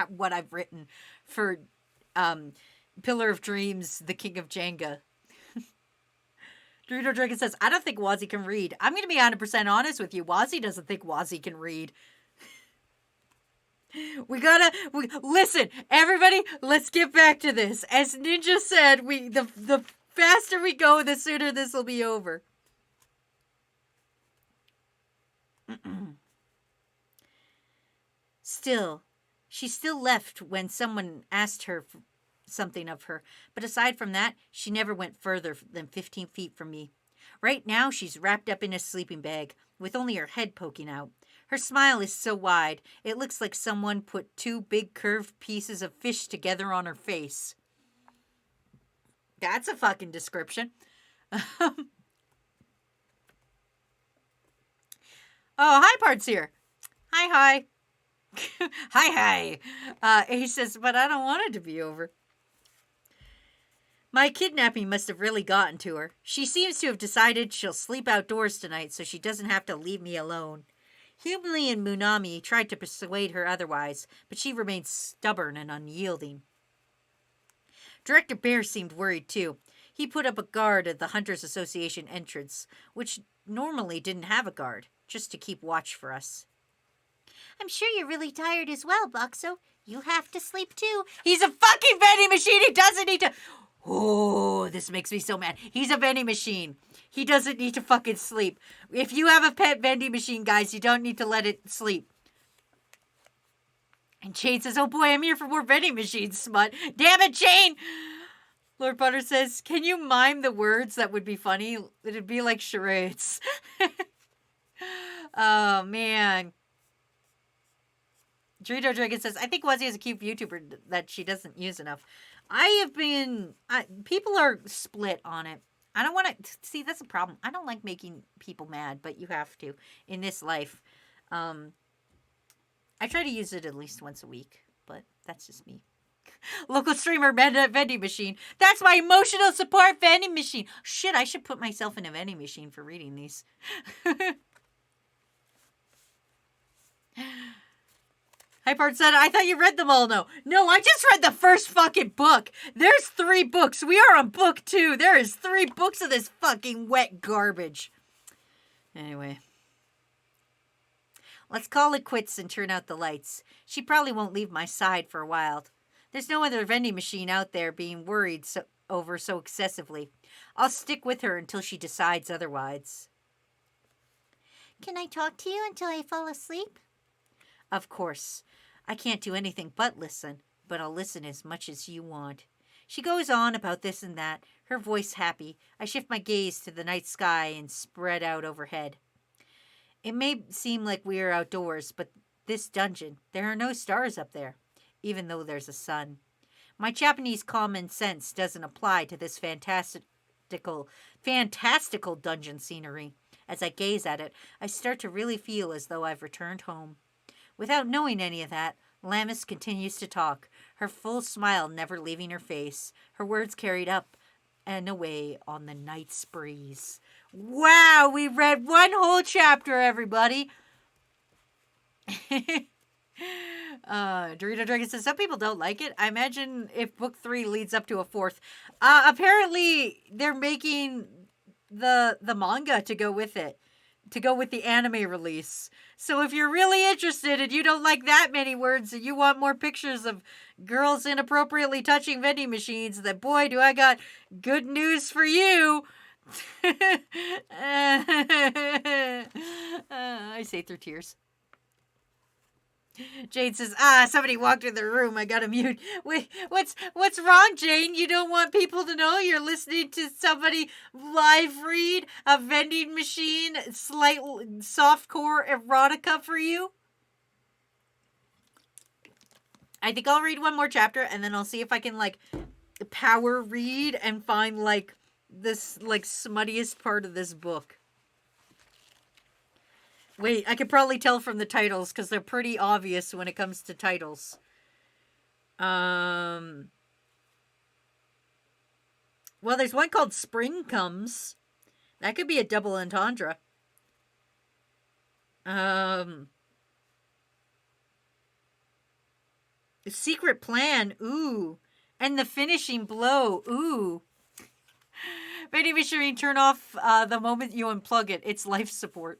what I've written for Pillar of Dreams, the King of Jenga. Dorito Dragon says, I don't think Wazzy can read. I'm going to be 100% honest with you. Wazzy doesn't think Wazzy can read. Listen, everybody, let's get back to this. As Ninja said, the faster we go, the sooner this will be over. She still left when someone asked her something of her, but aside from that, she never went further than 15 feet from me. Right now, she's wrapped up in a sleeping bag, with only her head poking out. Her smile is so wide, it looks like someone put two big curved pieces of fish together on her face. That's a fucking description. Oh, Hi Part's here. Hi. Hi. He says, but I don't want it to be over. My kidnapping must have really gotten to her. She seems to have decided she'll sleep outdoors tonight so she doesn't have to leave me alone. Humley and Munami tried to persuade her otherwise, but she remained stubborn and unyielding. Director Bear seemed worried too. He put up a guard at the Hunters Association entrance, which normally didn't have a guard, just to keep watch for us. I'm sure you're really tired as well, Boxo. You have to sleep too. He's a fucking vending machine. He doesn't need to... Oh, this makes me so mad. He's a vending machine. He doesn't need to fucking sleep. If you have a pet vending machine, guys, you don't need to let it sleep. And Shane says, oh boy, I'm here for more vending machines, smut. Damn it, Shane! Lord Butter says, can you mime the words? That would be funny. It'd be like charades. Oh, man. Dorito Dragon says, I think Wazzy is a cute YouTuber that she doesn't use enough. People are split on it. I don't want to, see, that's a problem. I don't like making people mad, but you have to in this life. I try to use it at least once a week, but that's just me. Local streamer vending machine. That's my emotional support vending machine. Shit, I should put myself in a vending machine for reading these. Hypart said, I thought you read them all. No, I just read the first fucking book. There's 3 books. We are on book 2. There is 3 books of this fucking wet garbage. Anyway. Let's call it quits and turn out the lights. She probably won't leave my side for a while. There's no other vending machine out there being worried over so excessively. I'll stick with her until she decides otherwise. Can I talk to you until I fall asleep? Of course. I can't do anything but listen, but I'll listen as much as you want. She goes on about this and that, her voice happy. I shift my gaze to the night sky and spread out overhead. It may seem like we are outdoors, but this dungeon, there are no stars up there, even though there's a sun. My Japanese common sense doesn't apply to this fantastical dungeon scenery. As I gaze at it, I start to really feel as though I've returned home. Without knowing any of that, Lammis continues to talk, her full smile never leaving her face, her words carried up and away on the night's breeze. Wow, we read 1 whole chapter, everybody. Dorito Dragon says, some people don't like it. I imagine if book 3 leads up to a 4th. Apparently, they're making the manga to go with it. To go with the anime release. So if you're really interested and you don't like that many words and you want more pictures of girls inappropriately touching vending machines, then boy, do I got good news for you. I say through tears. Jane says, somebody walked in the room. I gotta mute. Wait, what's wrong, Jane? You don't want people to know you're listening to somebody live read a vending machine slight softcore erotica for you? I think I'll read 1 more chapter and then I'll see if I can power read and find this smuttiest part of this book. Wait, I could probably tell from the titles because they're pretty obvious when it comes to titles. Well, there's one called Spring Comes. That could be a double entendre. Secret Plan. Ooh. And The Finishing Blow. Ooh. Vending machine turn off the moment you unplug it. It's life support.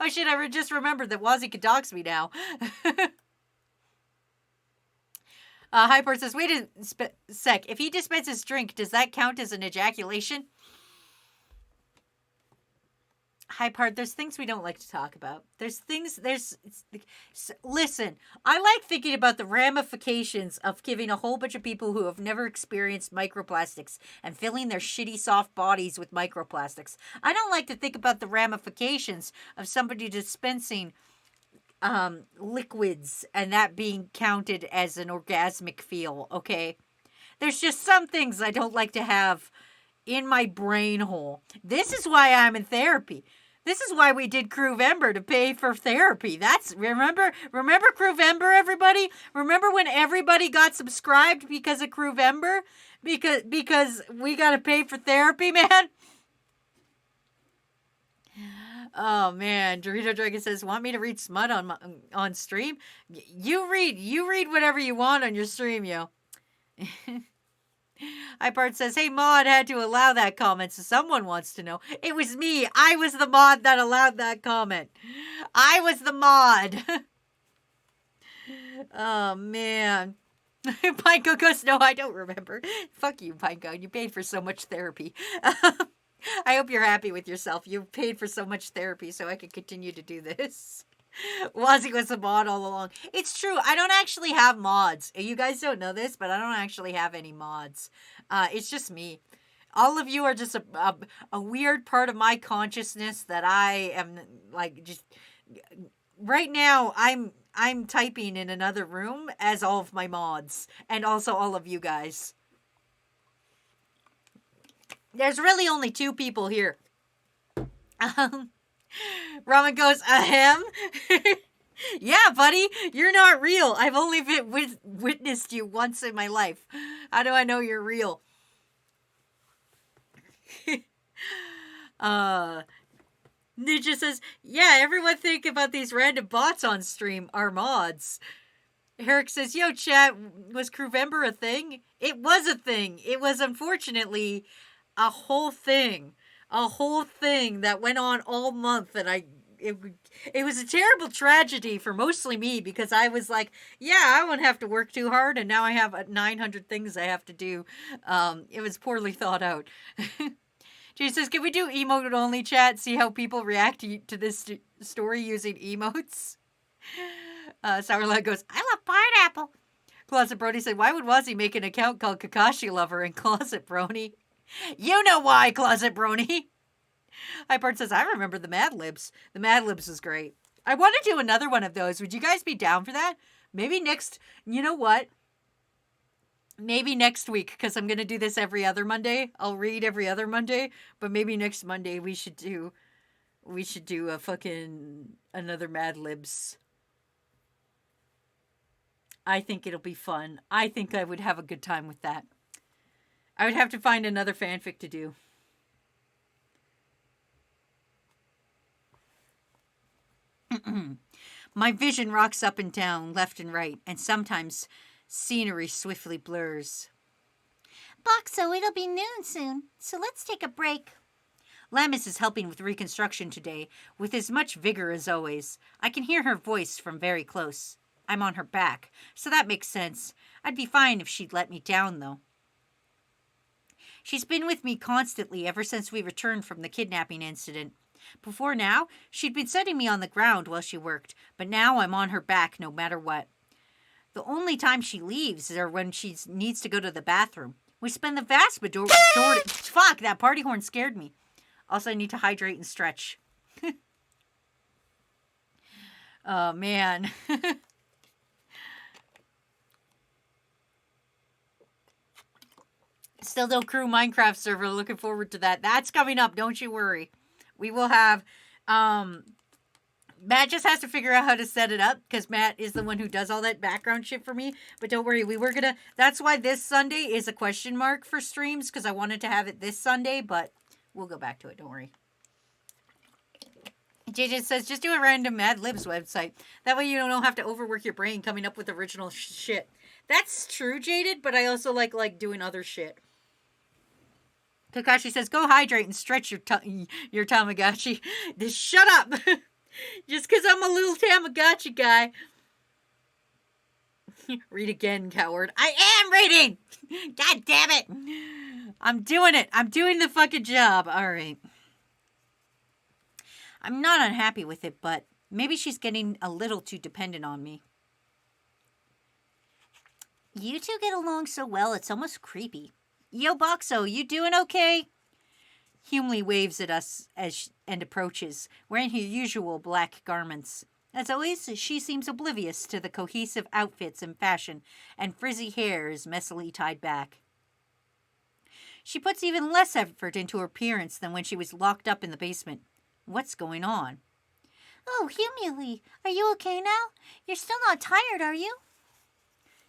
Oh shit, I just remembered that Wazzy could dox me now. Hyport says, wait a sec. If he dispenses drink, does that count as an ejaculation? Hypart, there's things we don't like to talk about. Listen, I like thinking about the ramifications of giving a whole bunch of people who have never experienced microplastics and filling their shitty soft bodies with microplastics. I don't like to think about the ramifications of somebody dispensing liquids and that being counted as an orgasmic feel, okay? There's just some things I don't like to have in my brain hole. This is why I'm in therapy. This is why we did Crewvember, to pay for therapy. Remember Crewvember, everybody? Remember when everybody got subscribed because of Crewvember? Because we got to pay for therapy, man? Oh man, Dorito Dragon says, want me to read smut on stream? You read whatever you want on your stream, yo. Hypart says, hey, Mod had to allow that comment, so someone wants to know. It was me. I was the mod that allowed that comment. I was the mod. Oh, man. Pineko goes, no, I don't remember. Fuck you, Pineko. You paid for so much therapy. I hope you're happy with yourself. You paid for so much therapy so I could continue to do this. Wazzy was a mod all along. It's true. I don't actually have mods. You guys don't know this, but I don't actually have any mods. It's just me. All of you are just a weird part of my consciousness that I am just right now. I'm typing in another room as all of my mods and also all of you guys. There's really only 2 people here. Ramen goes, ahem. Yeah, buddy, you're not real. I've only witnessed you once in my life. How do I know you're real? Ninja says, yeah, everyone think about these random bots on stream are mods. Eric says, yo, chat, was Crewvember a thing? It was a thing. It was unfortunately a whole thing. A whole thing that went on all month, and it was a terrible tragedy for mostly me because I was like, yeah, I won't have to work too hard, and now I have 900 things I have to do. It was poorly thought out. Jay says, can we do emote only chat? See how people react to this story using emotes? Sourlad goes, I love pineapple. Closet Brony said, why would Wazzy make an account called Kakashi Lover and Closet Brony? You know why, Closet Brony. Hypart says, I remember the Mad Libs. The Mad Libs was great. I want to do another one of those. Would you guys be down for that? Maybe next, you know what? Maybe next week, because I'm going to do this every other Monday. I'll read every other Monday, but maybe next Monday we should do a fucking another Mad Libs. I think it'll be fun. I think I would have a good time with that. I would have to find another fanfic to do. My vision rocks up and down, left and right, and sometimes scenery swiftly blurs. Boxo, it'll be noon soon, so let's take a break. Lammis is helping with reconstruction today, with as much vigor as always. I can hear her voice from very close. I'm on her back, so that makes sense. I'd be fine if she'd let me down, though. She's been with me constantly ever since we returned from the kidnapping incident. Before now, she'd been setting me on the ground while she worked, but now I'm on her back no matter what. The only time she leaves is when she needs to go to the bathroom. We spend the vast majority... Fuck, that party horn scared me. Also, I need to hydrate and stretch. Oh, man. Still no crew Minecraft server. Looking forward to that. That's coming up. Don't you worry. We will have... Matt just has to figure out how to set it up because Matt is the one who does all that background shit for me. But don't worry. We were going to... That's why this Sunday is a question mark for streams because I wanted to have it this Sunday, but we'll go back to it. Don't worry. JJ says, just do a random Mad Libs website. That way you don't have to overwork your brain coming up with original shit. That's true, Jaded, but I also like doing other shit. Kakashi says, go hydrate and stretch your Tamagotchi. Just shut up. Just because I'm a little Tamagotchi guy. Read again, coward. I am reading. God damn it. I'm doing it. I'm doing the fucking job. All right. I'm not unhappy with it, but maybe she's getting a little too dependent on me. You two get along so well, it's almost creepy. Yo, Boxo, you doing okay? Humley waves at us and approaches, wearing her usual black garments. As always, she seems oblivious to the cohesive outfits and fashion, and frizzy hair is messily tied back. She puts even less effort into her appearance than when she was locked up in the basement. What's going on? Oh, Humley, are you okay now? You're still not tired, are you?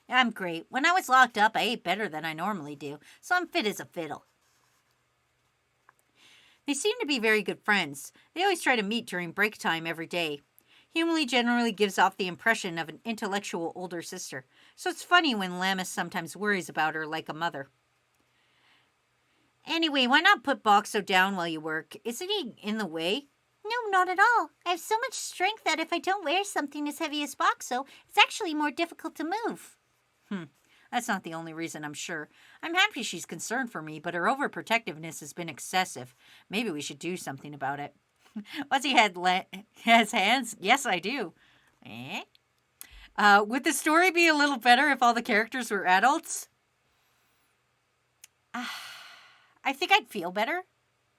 I'm great. When I was locked up, I ate better than I normally do, so I'm fit as a fiddle. They seem to be very good friends. They always try to meet during break time every day. Humley generally gives off the impression of an intellectual older sister, so it's funny when Lammis sometimes worries about her like a mother. Anyway, why not put Boxo down while you work? Isn't he in the way? No, not at all. I have so much strength that if I don't wear something as heavy as Boxo, it's actually more difficult to move. That's not the only reason, I'm sure. I'm happy she's concerned for me, but her overprotectiveness has been excessive. Maybe we should do something about it. What's he has hands? Yes, I do. Would the story be a little better if all the characters were adults? I think I'd feel better.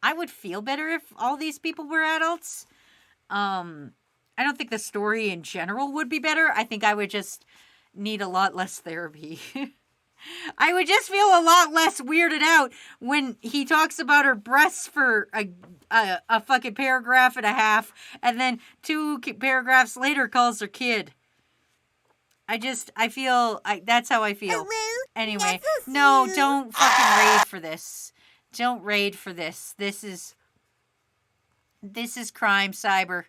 I would feel better if all these people were adults. I don't think the story in general would be better. I think I would just need a lot less therapy. I would just feel a lot less weirded out when he talks about her breasts for a fucking paragraph and a half, and then 2 paragraphs later calls her kid. That's how I feel. Hello? Anyway, Yes, no, don't fucking raid for this. Don't raid for this. This is... This is crime, Cyber.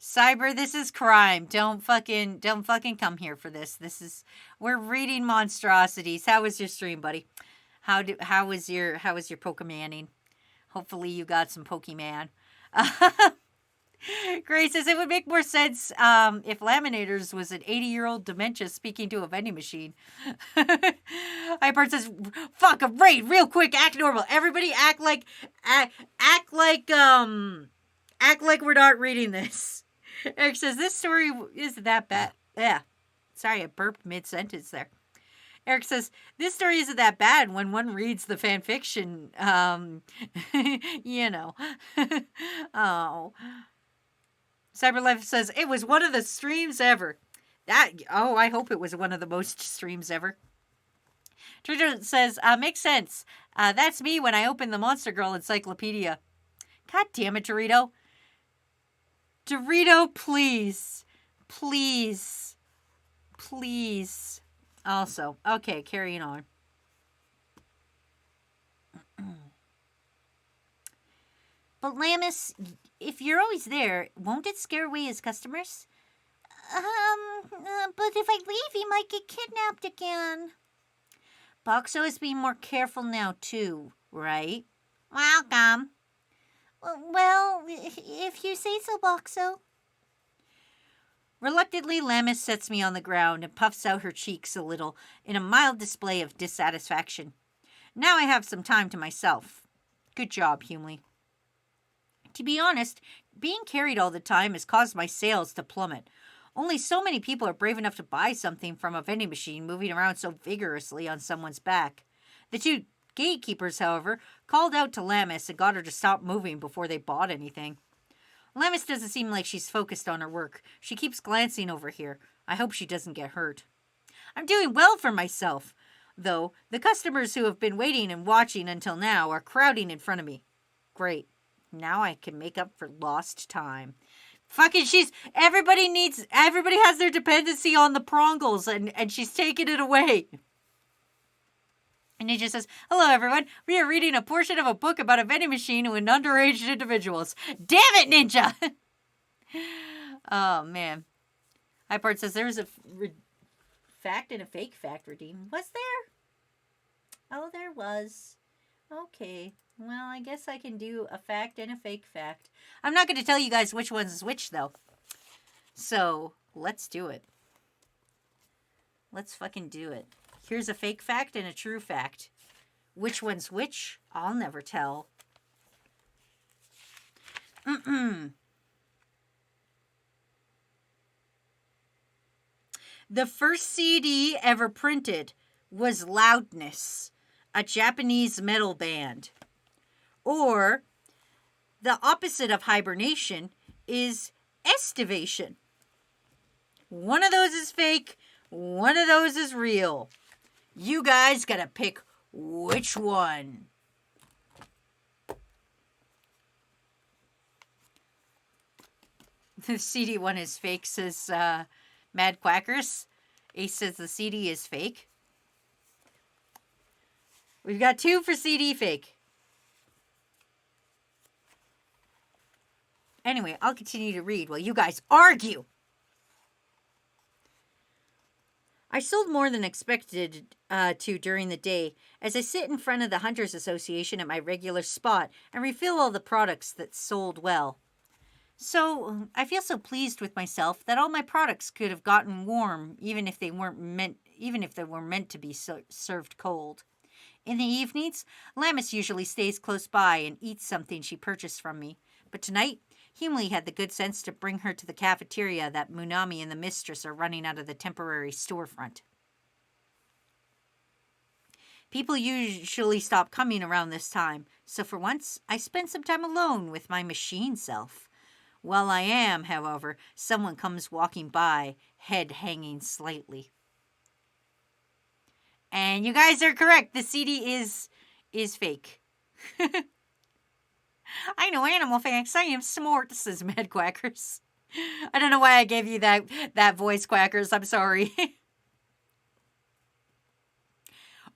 Cyber, this is crime. Don't fucking come here for this. We're reading monstrosities. How was your stream, buddy? How was your Pokemoning? Hopefully you got some Pokemon. Grace says it would make more sense if Laminators was an 80-year-old dementia speaking to a vending machine. Hypert says, "Fuck a raid, real quick, act normal. Everybody act like we're not reading this." Eric says, "This story isn't that bad." Yeah, sorry, I burped mid-sentence there. Eric says, "This story isn't that bad when one reads the fan fiction. You know." Oh. Cyberlife says, "It was one of the streams ever." I hope it was one of the most streams ever. Trigger says, "Makes sense. That's me when I open the Monster Girl encyclopedia." God damn it, Dorito. Dorito, please. Please. Please. Also, okay, carrying on. But Lammis, if you're always there, won't it scare away his customers? But if I leave, he might get kidnapped again. Boxo is being more careful now, too, right? Welcome. Well, if you say so, Boxo. Reluctantly, Lammis sets me on the ground and puffs out her cheeks a little in a mild display of dissatisfaction. Now I have some time to myself. Good job, Humley. To be honest, being carried all the time has caused my sales to plummet. Only so many people are brave enough to buy something from a vending machine moving around so vigorously on someone's back. The two gatekeepers, however, called out to Lammis and got her to stop moving before they bought anything. Lammis doesn't seem like she's focused on her work. She keeps glancing over here. I hope she doesn't get hurt. I'm doing well for myself, though. The customers who have been waiting and watching until now are crowding in front of me. Great. Now I can make up for lost time. Fucking everybody has their dependency on the prongles and she's taking it away. And Ninja says, "Hello everyone, we are reading a portion of a book about a vending machine and underage individuals." Damn it, Ninja! Oh, man. Hypart says, "There was a fact and a fake fact redeemed." Was there? Oh, there was. Okay. Well, I guess I can do a fact and a fake fact. I'm not going to tell you guys which one's which, though. So, let's do it. Let's fucking do it. Here's a fake fact and a true fact. Which one's which? I'll never tell. The first CD ever printed was Loudness, a Japanese metal band. Or, the opposite of hibernation is estivation. One of those is fake, one of those is real. You guys gotta pick which one. The CD one is fake, says Mad Quackers. Ace says the CD is fake. We've got 2 for CD fake. Anyway, I'll continue to read while you guys argue. I sold more than expected to during the day as I sit in front of the Hunters Association at my regular spot and refill all the products that sold well. So I feel so pleased with myself that all my products could have gotten warm even if they were meant to be served cold. In the evenings, Lammis usually stays close by and eats something she purchased from me. But tonight, Humley had the good sense to bring her to the cafeteria that Munami and the mistress are running out of the temporary storefront. People usually stop coming around this time, so for once, I spent some time alone with my machine self. While I am, however, someone comes walking by, head hanging slightly. And you guys are correct, the CD is fake. I know animal facts. I am smart, says Mad Quackers. I don't know why I gave you that voice, Quackers. I'm sorry.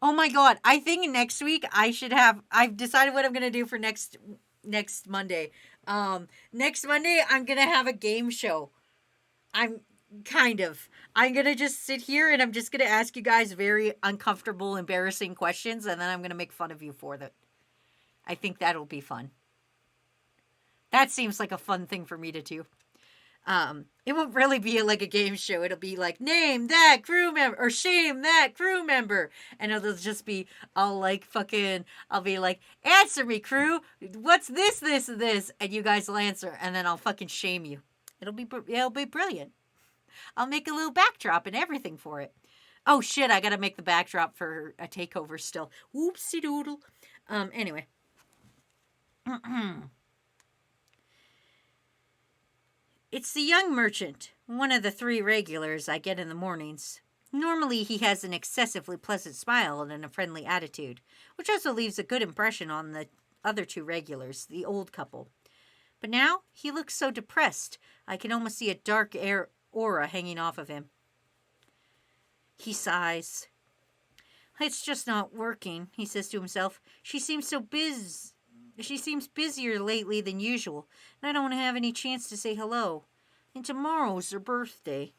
Oh my god. I think next week I've decided what I'm going to do for next Monday. Next Monday, I'm going to have a game show. I'm going to just sit here and I'm just going to ask you guys very uncomfortable, embarrassing questions, and then I'm going to make fun of you for that. I think that'll be fun. That seems like a fun thing for me to do. It won't really be like a game show. It'll be like, name that crew member or shame that crew member. And it'll just be, I'll be like, answer me, crew. What's this, and this? And you guys will answer. And then I'll fucking shame you. It'll be brilliant. I'll make a little backdrop and everything for it. Oh shit, I gotta make the backdrop for a takeover still. Whoopsie doodle. Anyway. It's the young merchant, one of the 3 regulars I get in the mornings. Normally, he has an excessively pleasant smile and a friendly attitude, which also leaves a good impression on the other 2 regulars, the old couple. But now, he looks so depressed, I can almost see a dark aura hanging off of him. He sighs. It's just not working, he says to himself. She seems busier lately than usual, and I don't have any chance to say hello. And tomorrow's her birthday.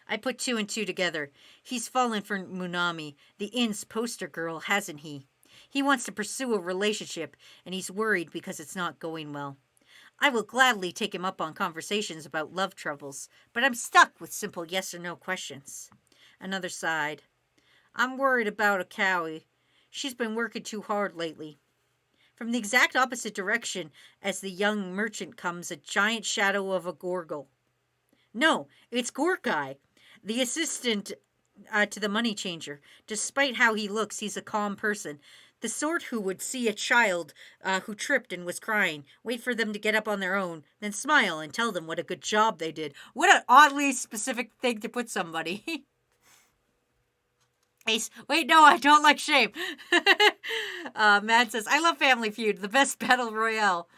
I put 2 and 2 together. He's fallen for Munami, the inn's poster girl, hasn't he? He wants to pursue a relationship, and he's worried because it's not going well. I will gladly take him up on conversations about love troubles, but I'm stuck with simple yes or no questions. Another sighed. I'm worried about Akawi. She's been working too hard lately. From the exact opposite direction as the young merchant comes a giant shadow of a Gorgle. No, it's Gorkai, the assistant to the money changer. Despite how he looks, he's a calm person. The sort who would see a child who tripped and was crying, wait for them to get up on their own, then smile and tell them what a good job they did. What an oddly specific thing to put somebody. Ace, wait, no, I don't like shame. Matt says, I love Family Feud, the best battle royale.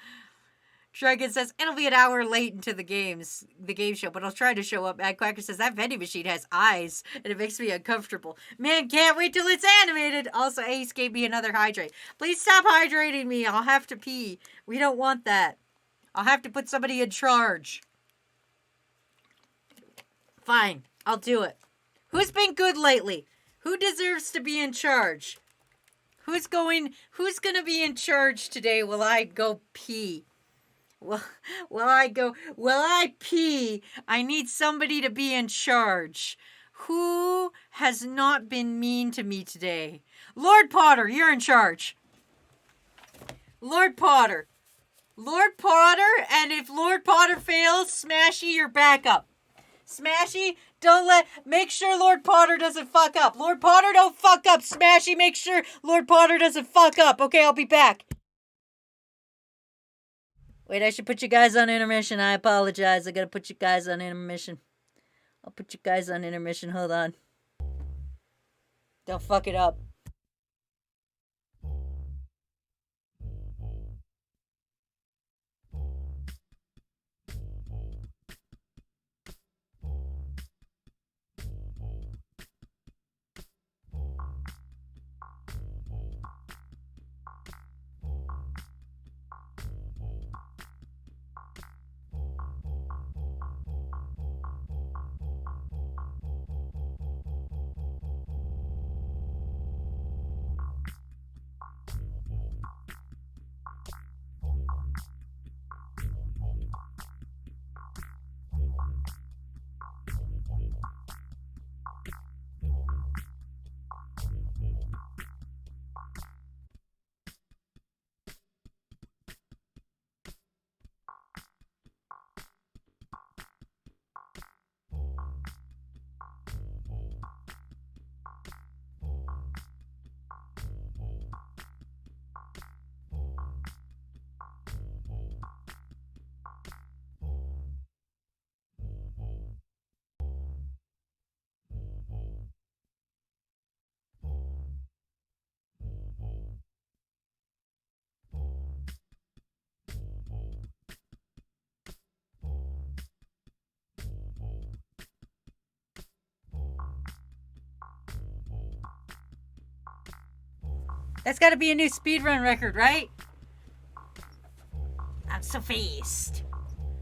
Dragon says, it'll be an hour late into the game show, but I'll try to show up. Mad Quacker says, that vending machine has eyes, and it makes me uncomfortable. Man, can't wait till it's animated. Also, Ace gave me another hydrate. Please stop hydrating me. I'll have to pee. We don't want that. I'll have to put somebody in charge. Fine, I'll do it. Who's been good lately? Who deserves to be in charge? Who's gonna be in charge today while I go pee? Will I pee? I need somebody to be in charge. Who has not been mean to me today? Lord Potter, you're in charge. Lord Potter, and if Lord Potter fails, Smashy, you're back up. Smashy, make sure Lord Potter doesn't fuck up. Lord Potter, don't fuck up. Smashy, make sure Lord Potter doesn't fuck up. Okay, I'll be back. Wait, I should put you guys on intermission. I apologize. I gotta put you guys on intermission. I'll put you guys on intermission. Hold on. Don't fuck it up. That's got to be a new speedrun record, right? so faced.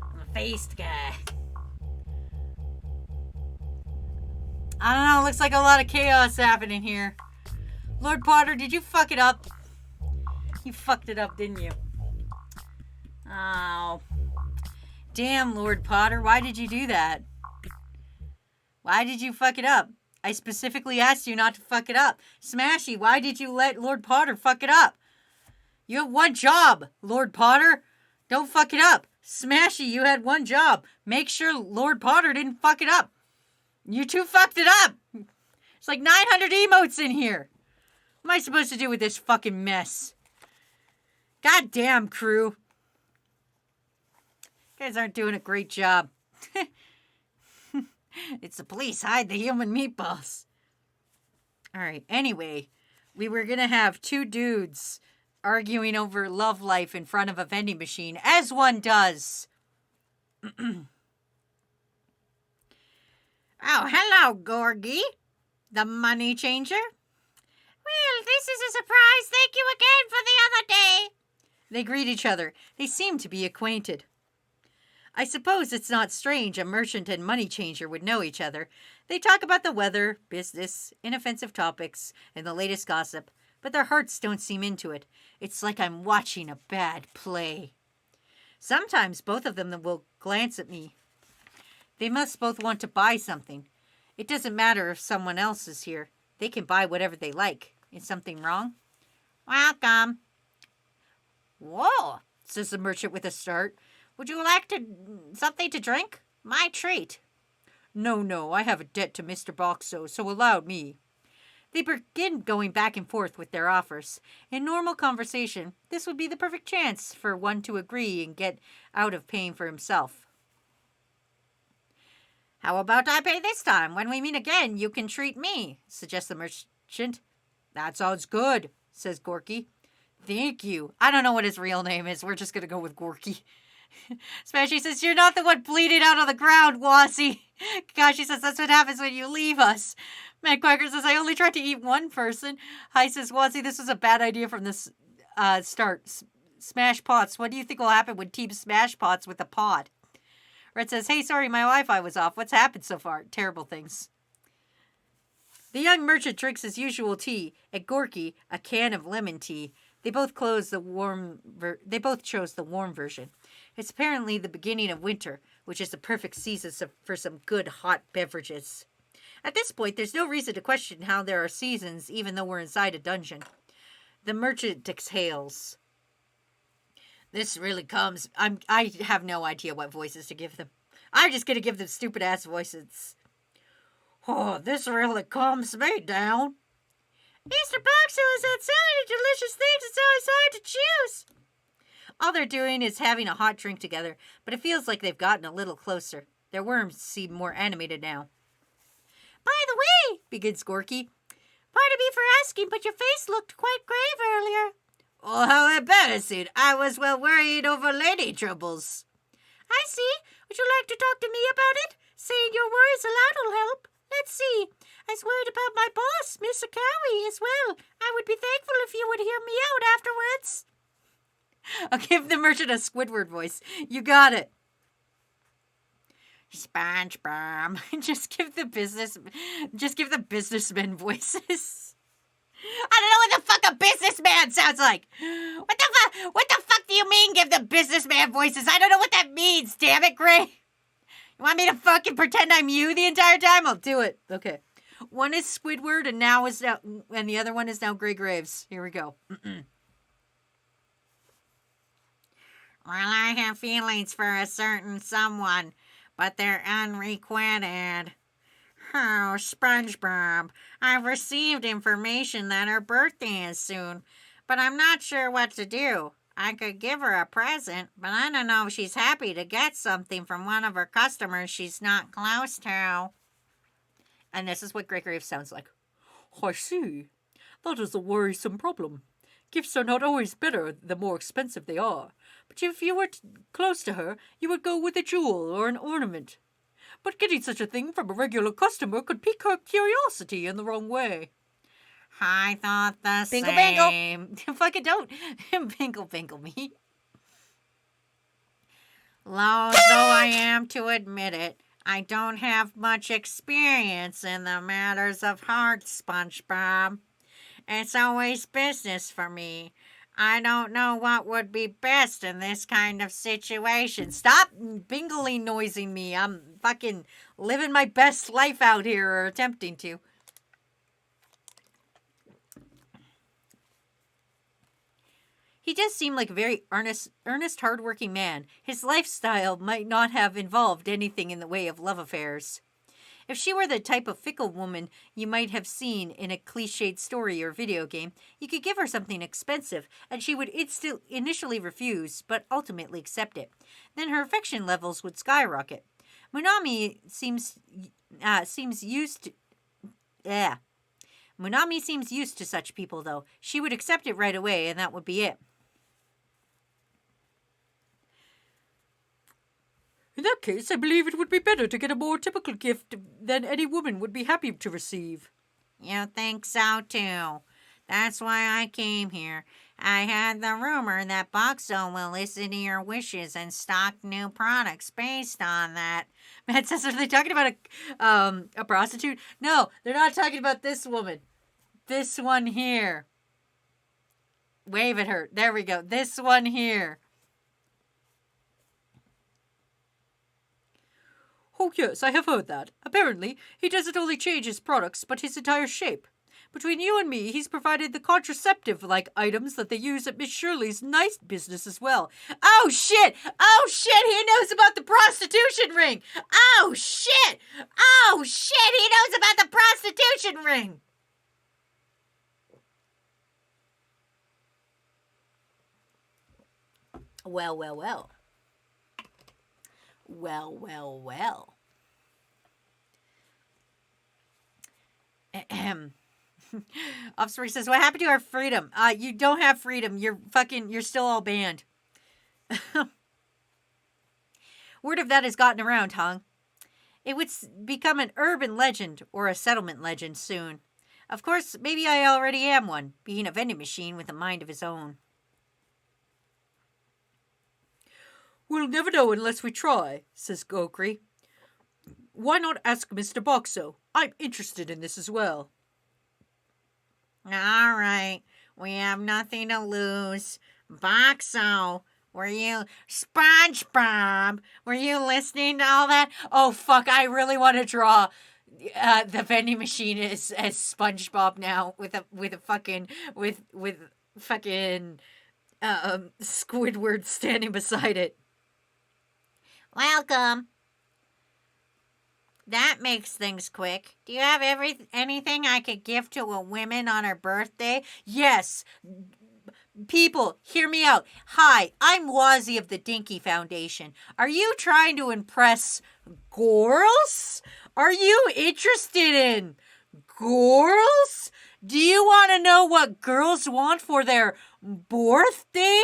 I'm a faced guy. I don't know, looks like a lot of chaos happening here. Lord Potter, did you fuck it up? You fucked it up, didn't you? Oh. Damn, Lord Potter, why did you do that? Why did you fuck it up? I specifically asked you not to fuck it up. Smashy, why did you let Lord Potter fuck it up? You have one job, Lord Potter. Don't fuck it up. Smashy, you had one job. Make sure Lord Potter didn't fuck it up. You two fucked it up. It's like 900 emotes in here. What am I supposed to do with this fucking mess? Goddamn, crew. You guys aren't doing a great job. It's the police. Hide the human meatballs. All right. Anyway, we were going to have two dudes arguing over love life in front of a vending machine, as one does. Oh, hello, Gorgie. The money changer. Well, this is a surprise. Thank you again for the other day. They greet each other. They seem to be acquainted. I suppose it's not strange a merchant and money changer would know each other. They talk about the weather, business, inoffensive topics, and the latest gossip, but their hearts don't seem into it. It's like I'm watching a bad play. Sometimes both of them will glance at me. They must both want to buy something. It doesn't matter if someone else is here. They can buy whatever they like. Is something wrong? Welcome. Whoa, says the merchant with a start. Would you like something to drink? My treat. No, I have a debt to Mr. Boxo, so allow me. They begin going back and forth with their offers. In normal conversation, this would be the perfect chance for one to agree and get out of paying for himself. How about I pay this time? When we meet again, you can treat me, suggests the merchant. That sounds good, says Gorky. Thank you. I don't know what his real name is. We're just going to go with Gorky. Smashy says, you're not the one bleeding out on the ground, Wazzy. Kakashi says, that's what happens when you leave us. Matt Quacker says, I only tried to eat one person. Hi says, Wazzy, this was a bad idea from the start. Smash Pots. What do you think will happen when Team Smash Pots with a pod? Red says, hey, sorry, my Wi-Fi was off. What's happened so far? Terrible things. The young merchant drinks his usual tea. At Gorky, a can of lemon tea. They both chose the warm version. It's apparently the beginning of winter, which is the perfect season for some good hot beverages. At this point, there's no reason to question how there are seasons, even though we're inside a dungeon. The merchant exhales. This really comes. I have no idea what voices to give them. I'm just gonna give them stupid ass voices. Oh, this really calms me down. Mr. Boxo has had so many delicious things, it's always hard to choose. All they're doing is having a hot drink together, but it feels like they've gotten a little closer. Their worms seem more animated now. By the way, begins Gorky, pardon me for asking, but your face looked quite grave earlier. Oh, how embarrassing. I was well worried over lady troubles. I see. Would you like to talk to me about it? Saying your worries aloud will help. Let's see. I was worried about my boss, Mr. Cowie, as well. I would be thankful if you would hear me out afterwards. I'll give the merchant a Squidward voice. You got it. SpongeBob. Just give the businessmen voices. I don't know what the fuck a businessman sounds like. What the fuck do you mean give the businessman voices? I don't know what that means, damn it, Gray. You want me to fucking pretend I'm you the entire time? I'll do it. Okay. One is Squidward and the other one is now Gray Graves. Here we go. Well, I have feelings for a certain someone, but they're unrequited. Oh, SpongeBob, I've received information that her birthday is soon, but I'm not sure what to do. I could give her a present, but I don't know if she's happy to get something from one of her customers she's not close to. And this is what Grey Graves sounds like. I see. That is a worrisome problem. Gifts are not always better the more expensive they are. But if you were close to her, you would go with a jewel or an ornament. But getting such a thing from a regular customer could pique her curiosity in the wrong way. I thought the same. Bingle, bingle. Fucking don't bingle, bingle me. Loath though I am to admit it, I don't have much experience in the matters of heart, SpongeBob. It's always business for me. I don't know what would be best in this kind of situation. Stop bingly noising me. I'm fucking living my best life out here, or attempting to. He does seem like a very earnest, hardworking man. His lifestyle might not have involved anything in the way of love affairs. If she were the type of fickle woman you might have seen in a cliched story or video game, you could give her something expensive and she would initially refuse, but ultimately accept it. Then her affection levels would skyrocket. Munami seems used to... Munami seems used to such people, though. She would accept it right away, and that would be it. In that case, I believe it would be better to get a more typical gift than any woman would be happy to receive. You think so, too? That's why I came here. I had the rumor that Boxo will listen to your wishes and stock new products based on that. Matt says, are they talking about a prostitute? No, they're not talking about this woman. This one here. Wave at her. There we go. This one here. Oh, yes, I have heard that. Apparently, he doesn't only change his products, but his entire shape. Between you and me, he's provided the contraceptive-like items that they use at Miss Shirley's nice business as well. Oh, shit! Oh, shit! He knows about the prostitution ring! Oh, shit! Oh, shit! He knows about the prostitution ring! Well, well, well. Well, well, well. Ahem. Offspring says, what happened to our freedom? You don't have freedom. You're still all banned. Word of that has gotten around, Hung. It would become an urban legend or a settlement legend soon. Of course, maybe I already am one, being a vending machine with a mind of his own. We'll never know unless we try, says Gokri. Why not ask Mr. Boxo? I'm interested in this as well. All right, we have nothing to lose. Boxo, were you... SpongeBob, were you listening to all that? Oh, fuck, I really want to draw the vending machine as SpongeBob now with fucking Squidward standing beside it. Welcome. That makes things quick. Do you have anything I could give to a woman on her birthday? Yes. People, hear me out. Hi, I'm Wazzy of the Dinky Foundation. Are you trying to impress girls? Are you interested in girls? Do you want to know what girls want for their birthday?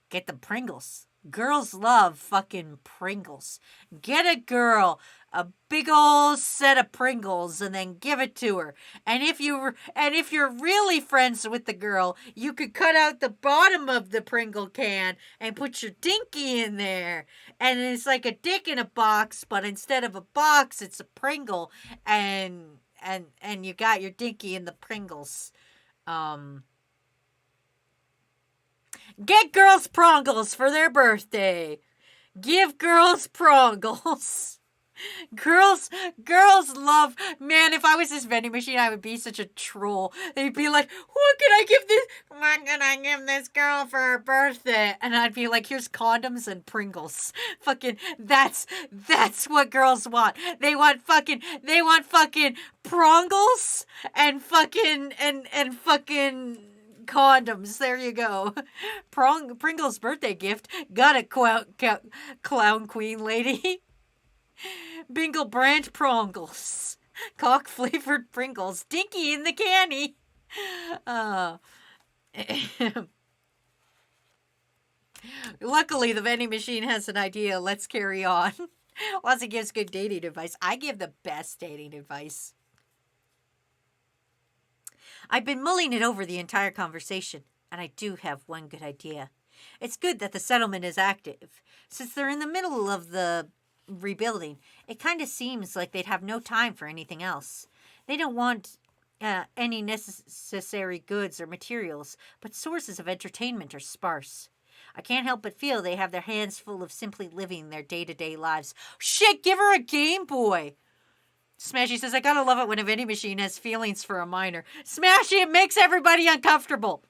Get the Pringles. Girls love fucking Pringles. Get a girl a big old set of Pringles and then give it to her. And if you're really friends with the girl, you could cut out the bottom of the Pringle can and put your dinky in there. And it's like a dick in a box, but instead of a box, it's a Pringle, and you got your dinky in the Pringles. Get girls Prongles for their birthday. Give girls Prongles. Girls love... Man, if I was this vending machine, I would be such a troll. They'd be like, what can I give this girl for her birthday? And I'd be like, here's condoms and Pringles. Fucking, that's what girls want. They want fucking Prongles and fucking condoms. There you go. Pringles birthday gift. Got it, clown queen lady. Bingle brand Prongles. Cock flavored Pringles. Dinky in the canny. Luckily, the vending machine has an idea. Let's carry on. Wazzy gives good dating advice. I give the best dating advice. I've been mulling it over the entire conversation, and I do have one good idea. It's good that the settlement is active. Since they're in the middle of the rebuilding, it kind of seems like they'd have no time for anything else. They don't want any necessary goods or materials, but sources of entertainment are sparse. I can't help but feel they have their hands full of simply living their day-to-day lives. Shit, give her a Game Boy! Smashy says, I gotta love it when a vending machine has feelings for a minor. Smashy, it makes everybody uncomfortable.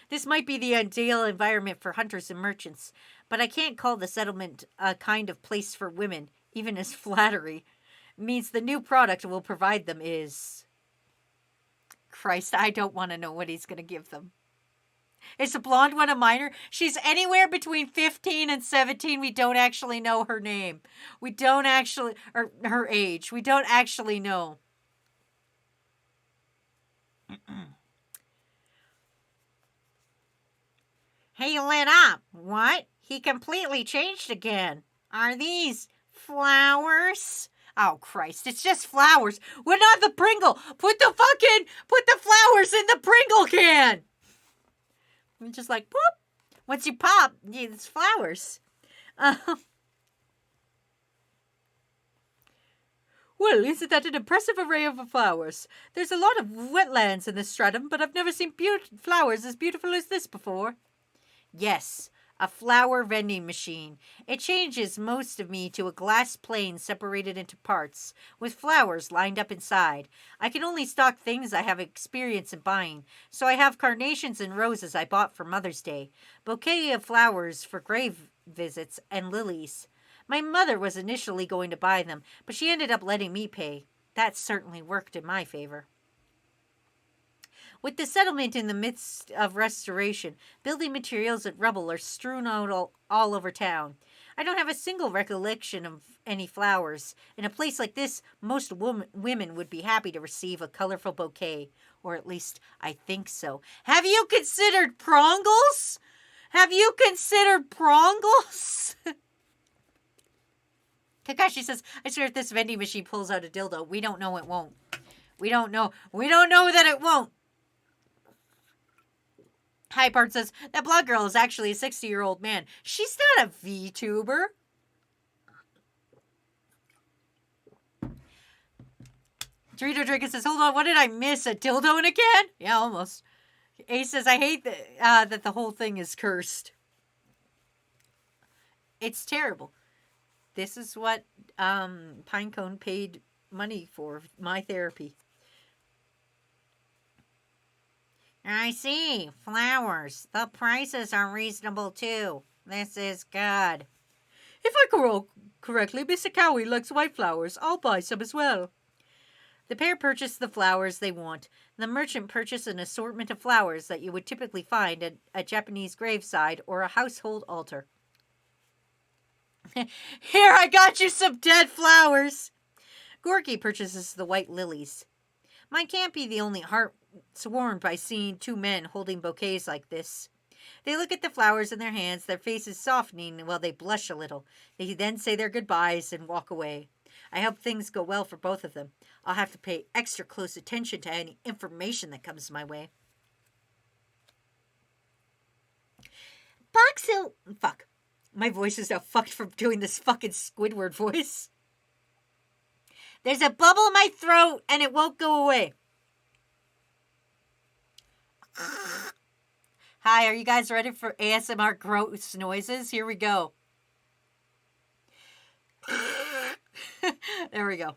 This might be the ideal environment for hunters and merchants, but I can't call the settlement a kind of place for women, even as flattery. It means the new product we'll provide them is... Christ, I don't want to know what he's going to give them. Is the blonde one a minor? She's anywhere between 15 and 17. We don't actually know her name. We don't actually... or her age. We don't actually know. He lit up. What? He completely changed again. Are these flowers? Oh, Christ, it's just flowers. We're not the Pringle. Put the flowers in the Pringle can. I'm just like, boop. Once you pop, it's flowers. Well, isn't that an impressive array of flowers? There's a lot of wetlands in this stratum, but I've never seen flowers as beautiful as this before. Yes, a flower vending machine. It changes most of me to a glass plane separated into parts, with flowers lined up inside. I can only stock things I have experience in buying, so I have carnations and roses I bought for Mother's Day, bouquet of flowers for grave visits, and lilies. My mother was initially going to buy them, but she ended up letting me pay. That certainly worked in my favor. With the settlement in the midst of restoration, building materials and rubble are strewn out all over town. I don't have a single recollection of any flowers. In a place like this, most women would be happy to receive a colorful bouquet, or at least I think so. Have you considered prongles? Have you considered prongles? Kakashi says, I swear if this vending machine pulls out a dildo, we don't know it won't. We don't know. We don't know that it won't. Hypart says, that blonde girl is actually a 60-year-old man. She's not a VTuber. Dorito Drinker says, hold on, what did I miss? A dildo in a can? Yeah, almost. Ace says, I hate that the whole thing is cursed. It's terrible. This is what Pinecone paid money for, my therapy. I see. Flowers. The prices are reasonable, too. This is good. If I recall correctly, Mr. Cowie likes white flowers. I'll buy some as well. The pair purchase the flowers they want. The merchant purchased an assortment of flowers that you would typically find at a Japanese graveside or a household altar. Here, I got you some dead flowers. Gorky purchases the white lilies. Mine can't be the only heart warmed by seeing two men holding bouquets like this. They look at the flowers in their hands, their faces softening while they blush a little. They then say their goodbyes and walk away. I hope things go well for both of them. I'll have to pay extra close attention to any information that comes my way. Boxu... Fuck. My voice is now fucked from doing this fucking Squidward voice. There's a bubble in my throat and it won't go away. Hi, are you guys ready for ASMR gross noises? Here we go. There we go.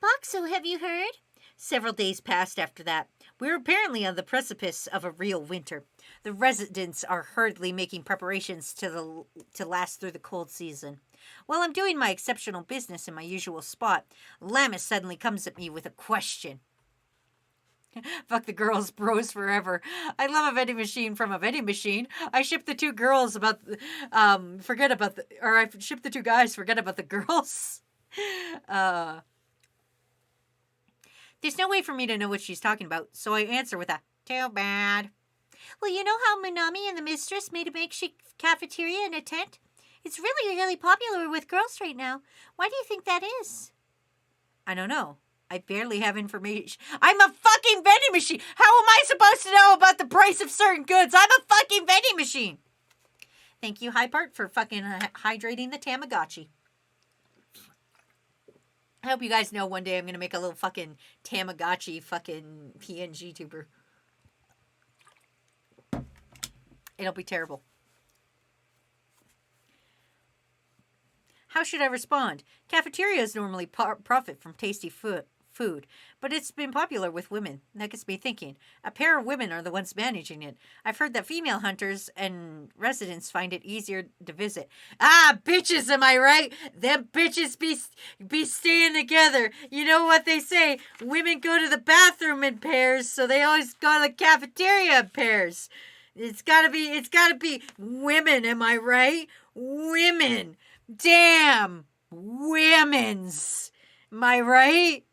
Boxu, have you heard? Several days passed after that. We were apparently on the precipice of a real winter. The residents are hurriedly making preparations to last through the cold season. While I'm doing my exceptional business in my usual spot, Lammis suddenly comes at me with a question. Fuck the girls, bros forever. I love a vending machine from a vending machine. I ship the two girls I ship the two guys, forget about the girls. There's no way for me to know what she's talking about, so I answer with a, too bad. Well, you know how Minami and the mistress made a makeshift cafeteria in a tent? It's really, really popular with girls right now. Why do you think that is? I don't know. I barely have information. I'm a fucking vending machine. How am I supposed to know about the price of certain goods? I'm a fucking vending machine. Thank you, Hypart, for fucking hydrating the Tamagotchi. I hope you guys know one day I'm going to make a little fucking Tamagotchi fucking PNG tuber. It'll be terrible. How should I respond? Cafeterias normally profit from tasty food, but it's been popular with women. That gets me thinking. A pair of women are the ones managing it. I've heard that female hunters and residents find it easier to visit. Ah, bitches, am I right? Them bitches be staying together. You know what they say? Women go to the bathroom in pairs, so they always go to the cafeteria in pairs. It's gotta be women, am I right? Women. Damn. Women's. Am I right?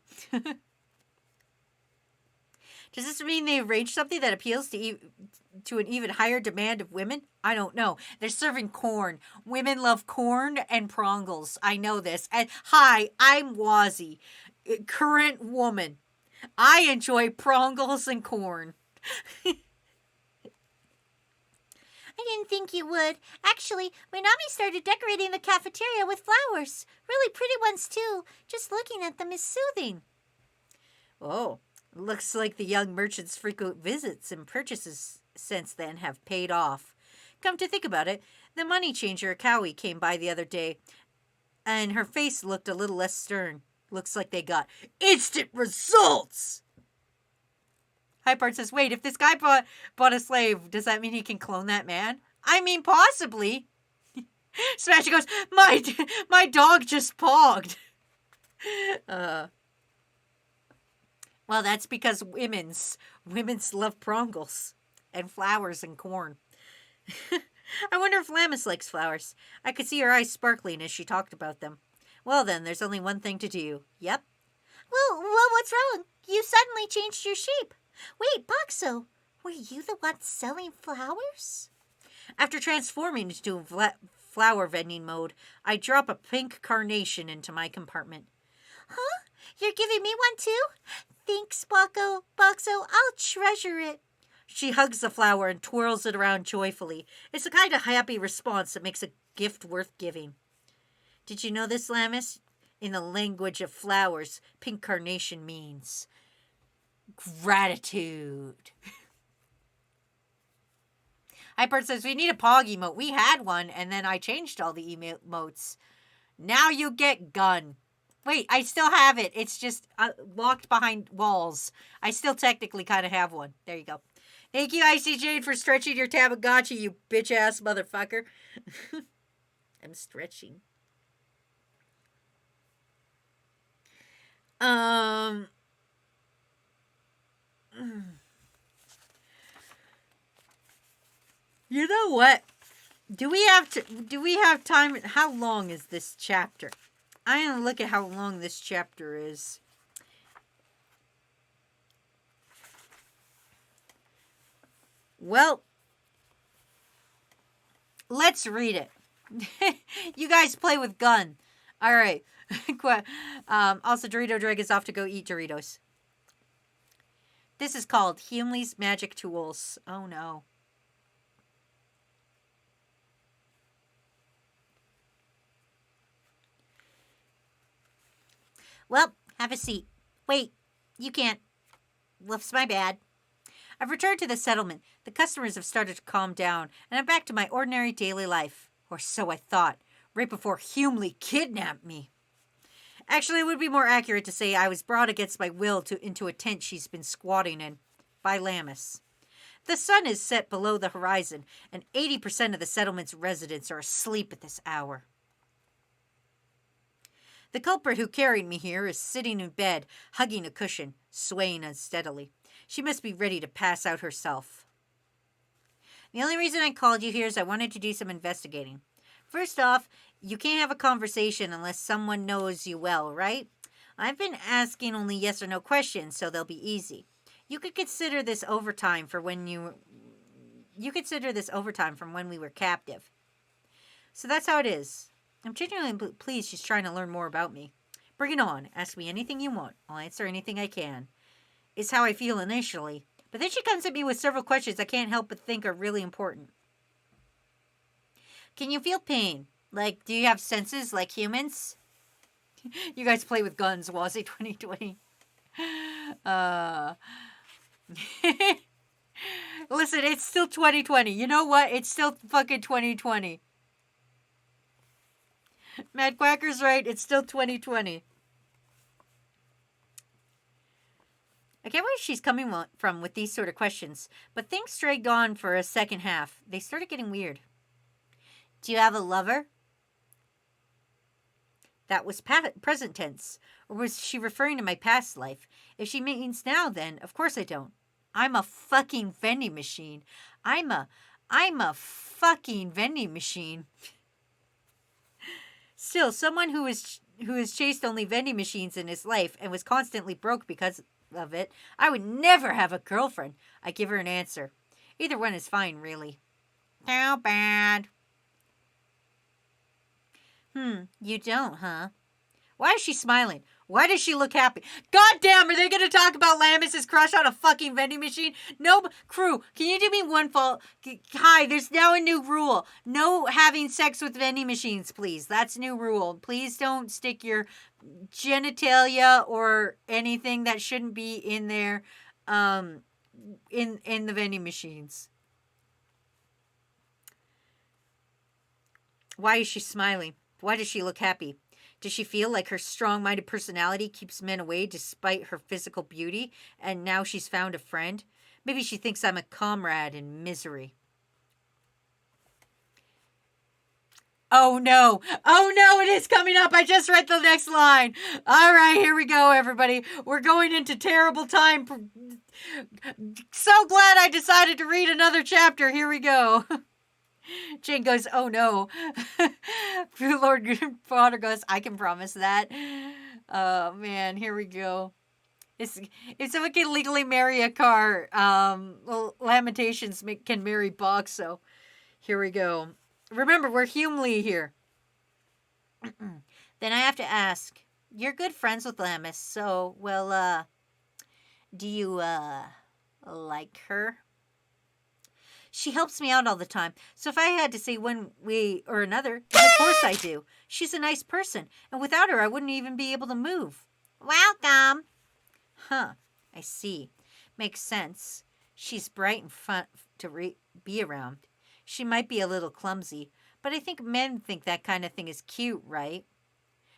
Does this mean they arranged something that appeals to an even higher demand of women? I don't know. They're serving corn. Women love corn and prongles. I know this. And hi, I'm Wazzy, current woman. I enjoy prongles and corn. I didn't think you would. Actually, my mommy started decorating the cafeteria with flowers. Really pretty ones, too. Just looking at them is soothing. Oh, looks like the young merchant's frequent visits and purchases since then have paid off. Come to think about it, the money changer Cowie came by the other day, and her face looked a little less stern. Looks like they got instant results! Hypart says, wait, if this guy bought a slave, does that mean he can clone that man? I mean, possibly. Smashy goes, my dog just pogged. Well, that's because women's love prongles and flowers and corn. I wonder if Lammis likes flowers. I could see her eyes sparkling as she talked about them. Well then, there's only one thing to do. Yep. Well, what's wrong? You suddenly changed your shape. Wait, Boxo, were you the one selling flowers? After transforming into flower vending mode, I drop a pink carnation into my compartment. Huh? You're giving me one too? Thanks, Boxo. I'll treasure it. She hugs the flower and twirls it around joyfully. It's a kind of happy response that makes a gift worth giving. Did you know this, Lammis? In the language of flowers, pink carnation means gratitude. Hypart says, we need a Pog emote. We had one, and then I changed all the emotes. Now you get gun. Wait, I still have it. It's just locked behind walls. I still technically kind of have one. There you go. Thank you, Icy Jade, for stretching your Tamagotchi, you bitch-ass motherfucker. I'm stretching. You know what? Do we have time? How long is this chapter? I'm going to look at how long this chapter is. Well, let's read it. You guys play with gun. All right. Also, Dorito Dreg is off to go eat Doritos. This is called Humley's Magic Tools. Oh, no. Well, have a seat. Wait, you can't. Whoops, my bad. I've returned to the settlement. The customers have started to calm down, and I'm back to my ordinary daily life. Or so I thought, right before Humley kidnapped me. Actually, it would be more accurate to say I was brought against my will into a tent she's been squatting in by Lammis. The sun is set below the horizon, and 80% of the settlement's residents are asleep at this hour. The culprit who carried me here is sitting in bed, hugging a cushion, swaying unsteadily. She must be ready to pass out herself. The only reason I called you here is I wanted to do some investigating. First off, you can't have a conversation unless someone knows you well, right? I've been asking only yes or no questions, so they'll be easy. You could consider this overtime from when we were captive. So that's how it is. I'm genuinely pleased she's trying to learn more about me. Bring it on. Ask me anything you want. I'll answer anything I can. Is how I feel initially. But then she comes at me with several questions I can't help but think are really important. Can you feel pain? Like, do you have senses like humans? You guys play with guns, Wazzy 2020. Listen, it's still 2020. You know what? It's still fucking 2020. Mad Quacker's right. It's still 2020. I get where she's coming from with these sort of questions, but things dragged on for a second half. They started getting weird. Do you have a lover? That was present tense. Or was she referring to my past life? If she means now, then of course I don't. I'm a fucking vending machine. I'm a fucking vending machine. Still, someone who has chased only vending machines in his life and was constantly broke because of it, I would never have a girlfriend. I give her an answer. Either one is fine, really. Too bad. You don't, huh? Why is she smiling? Why does she look happy? God damn, are they going to talk about Lammis's crush on a fucking vending machine? No, crew, can you do me one fault? Hi, there's now a new rule. No having sex with vending machines, please. That's a new rule. Please don't stick your genitalia or anything that shouldn't be in there in the vending machines. Why is she smiling? Why does she look happy? Does she feel like her strong-minded personality keeps men away despite her physical beauty, and now she's found a friend? Maybe she thinks I'm a comrade in misery. Oh no, it is coming up. I just read the next line. All right, here we go, everybody. We're going into terrible time. So glad I decided to read another chapter. Here we go. Jane goes, oh no. Lord Potter goes, I can promise that. Oh man, here we go. If someone can legally marry a car, Lamentations can marry Box, so here we go. Remember, we're Humley here. Then I have to ask, you're good friends with Lammis, so, well, do you, like her? She helps me out all the time, so if I had to say one way or another, then of course I do. She's a nice person, and without her I wouldn't even be able to move. Welcome. Huh, I see. Makes sense. She's bright and fun to be around. She might be a little clumsy, but I think men think that kind of thing is cute, right?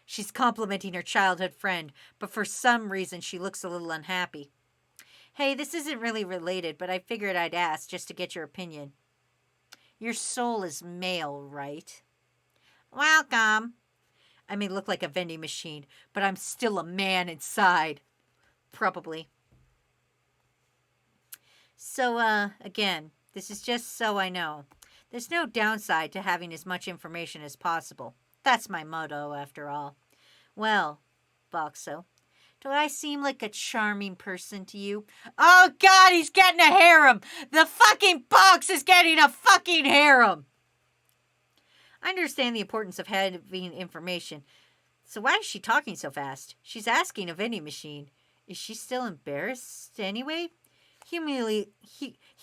She's complimenting her childhood friend, but for some reason she looks a little unhappy. Hey, this isn't really related, but I figured I'd ask just to get your opinion. Your soul is male, right? Welcome. I may look like a vending machine, but I'm still a man inside. Probably. So, again, this is just so I know. There's no downside to having as much information as possible. That's my motto, after all. Well, Boxo, do I seem like a charming person to you? Oh, God, he's getting a harem. The fucking Box is getting a fucking harem. I understand the importance of having information. So why is she talking so fast? She's asking a vending machine. Is she still embarrassed anyway? Humley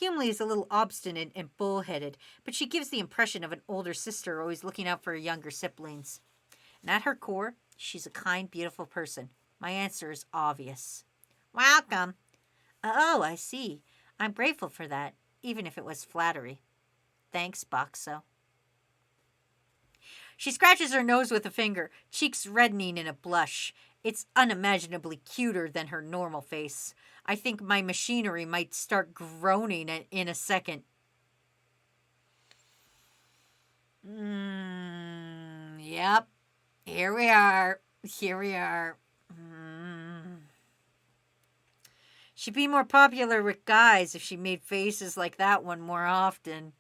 is a little obstinate and bullheaded, but she gives the impression of an older sister always looking out for her younger siblings. And at her core, she's a kind, beautiful person. My answer is obvious. Welcome. Oh, I see. I'm grateful for that, even if it was flattery. Thanks, Boxo. She scratches her nose with a finger, cheeks reddening in a blush. It's unimaginably cuter than her normal face. I think my machinery might start groaning in a second. Yep. Here we are. She'd be more popular with guys if she made faces like that one more often.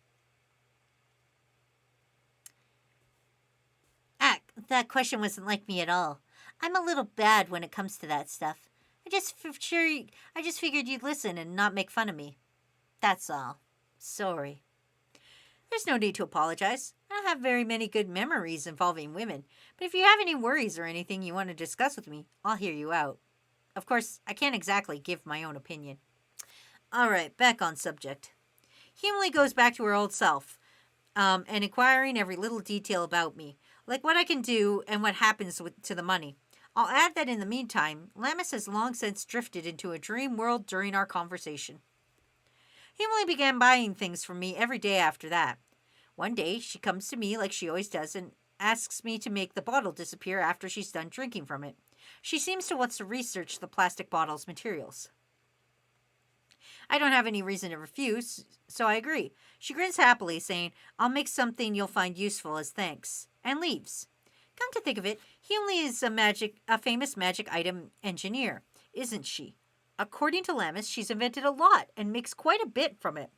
That question wasn't like me at all. I'm a little bad when it comes to that stuff. I just figured you'd listen and not make fun of me. That's all. Sorry. There's no need to apologize. I don't have very many good memories involving women, but if you have any worries or anything you want to discuss with me, I'll hear you out. Of course, I can't exactly give my own opinion. All right, back on subject. Humley goes back to her old self, and inquiring every little detail about me, like what I can do and what happens to the money. I'll add that in the meantime, Lammas has long since drifted into a dream world during our conversation. Humley began buying things from me every day after that. One day, she comes to me like she always does and asks me to make the bottle disappear after she's done drinking from it. She seems to want to research the plastic bottle's materials. I don't have any reason to refuse, so I agree. She grins happily, saying, I'll make something you'll find useful as thanks, and leaves. Come to think of it, Humley is a famous magic item engineer, isn't she? According to Lammas, she's invented a lot and makes quite a bit from it.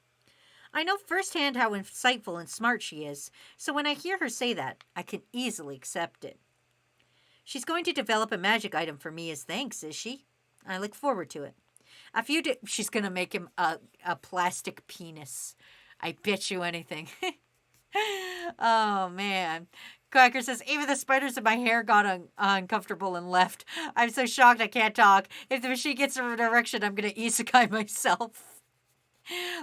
I know firsthand how insightful and smart she is, so when I hear her say that, I can easily accept it. She's going to develop a magic item for me as thanks, is she? I look forward to it. She's going to make him a plastic penis. I bet you anything. Oh, man. Quacker says, even the spiders in my hair got uncomfortable and left. I'm so shocked I can't talk. If the machine gets an erection, I'm going to isekai myself.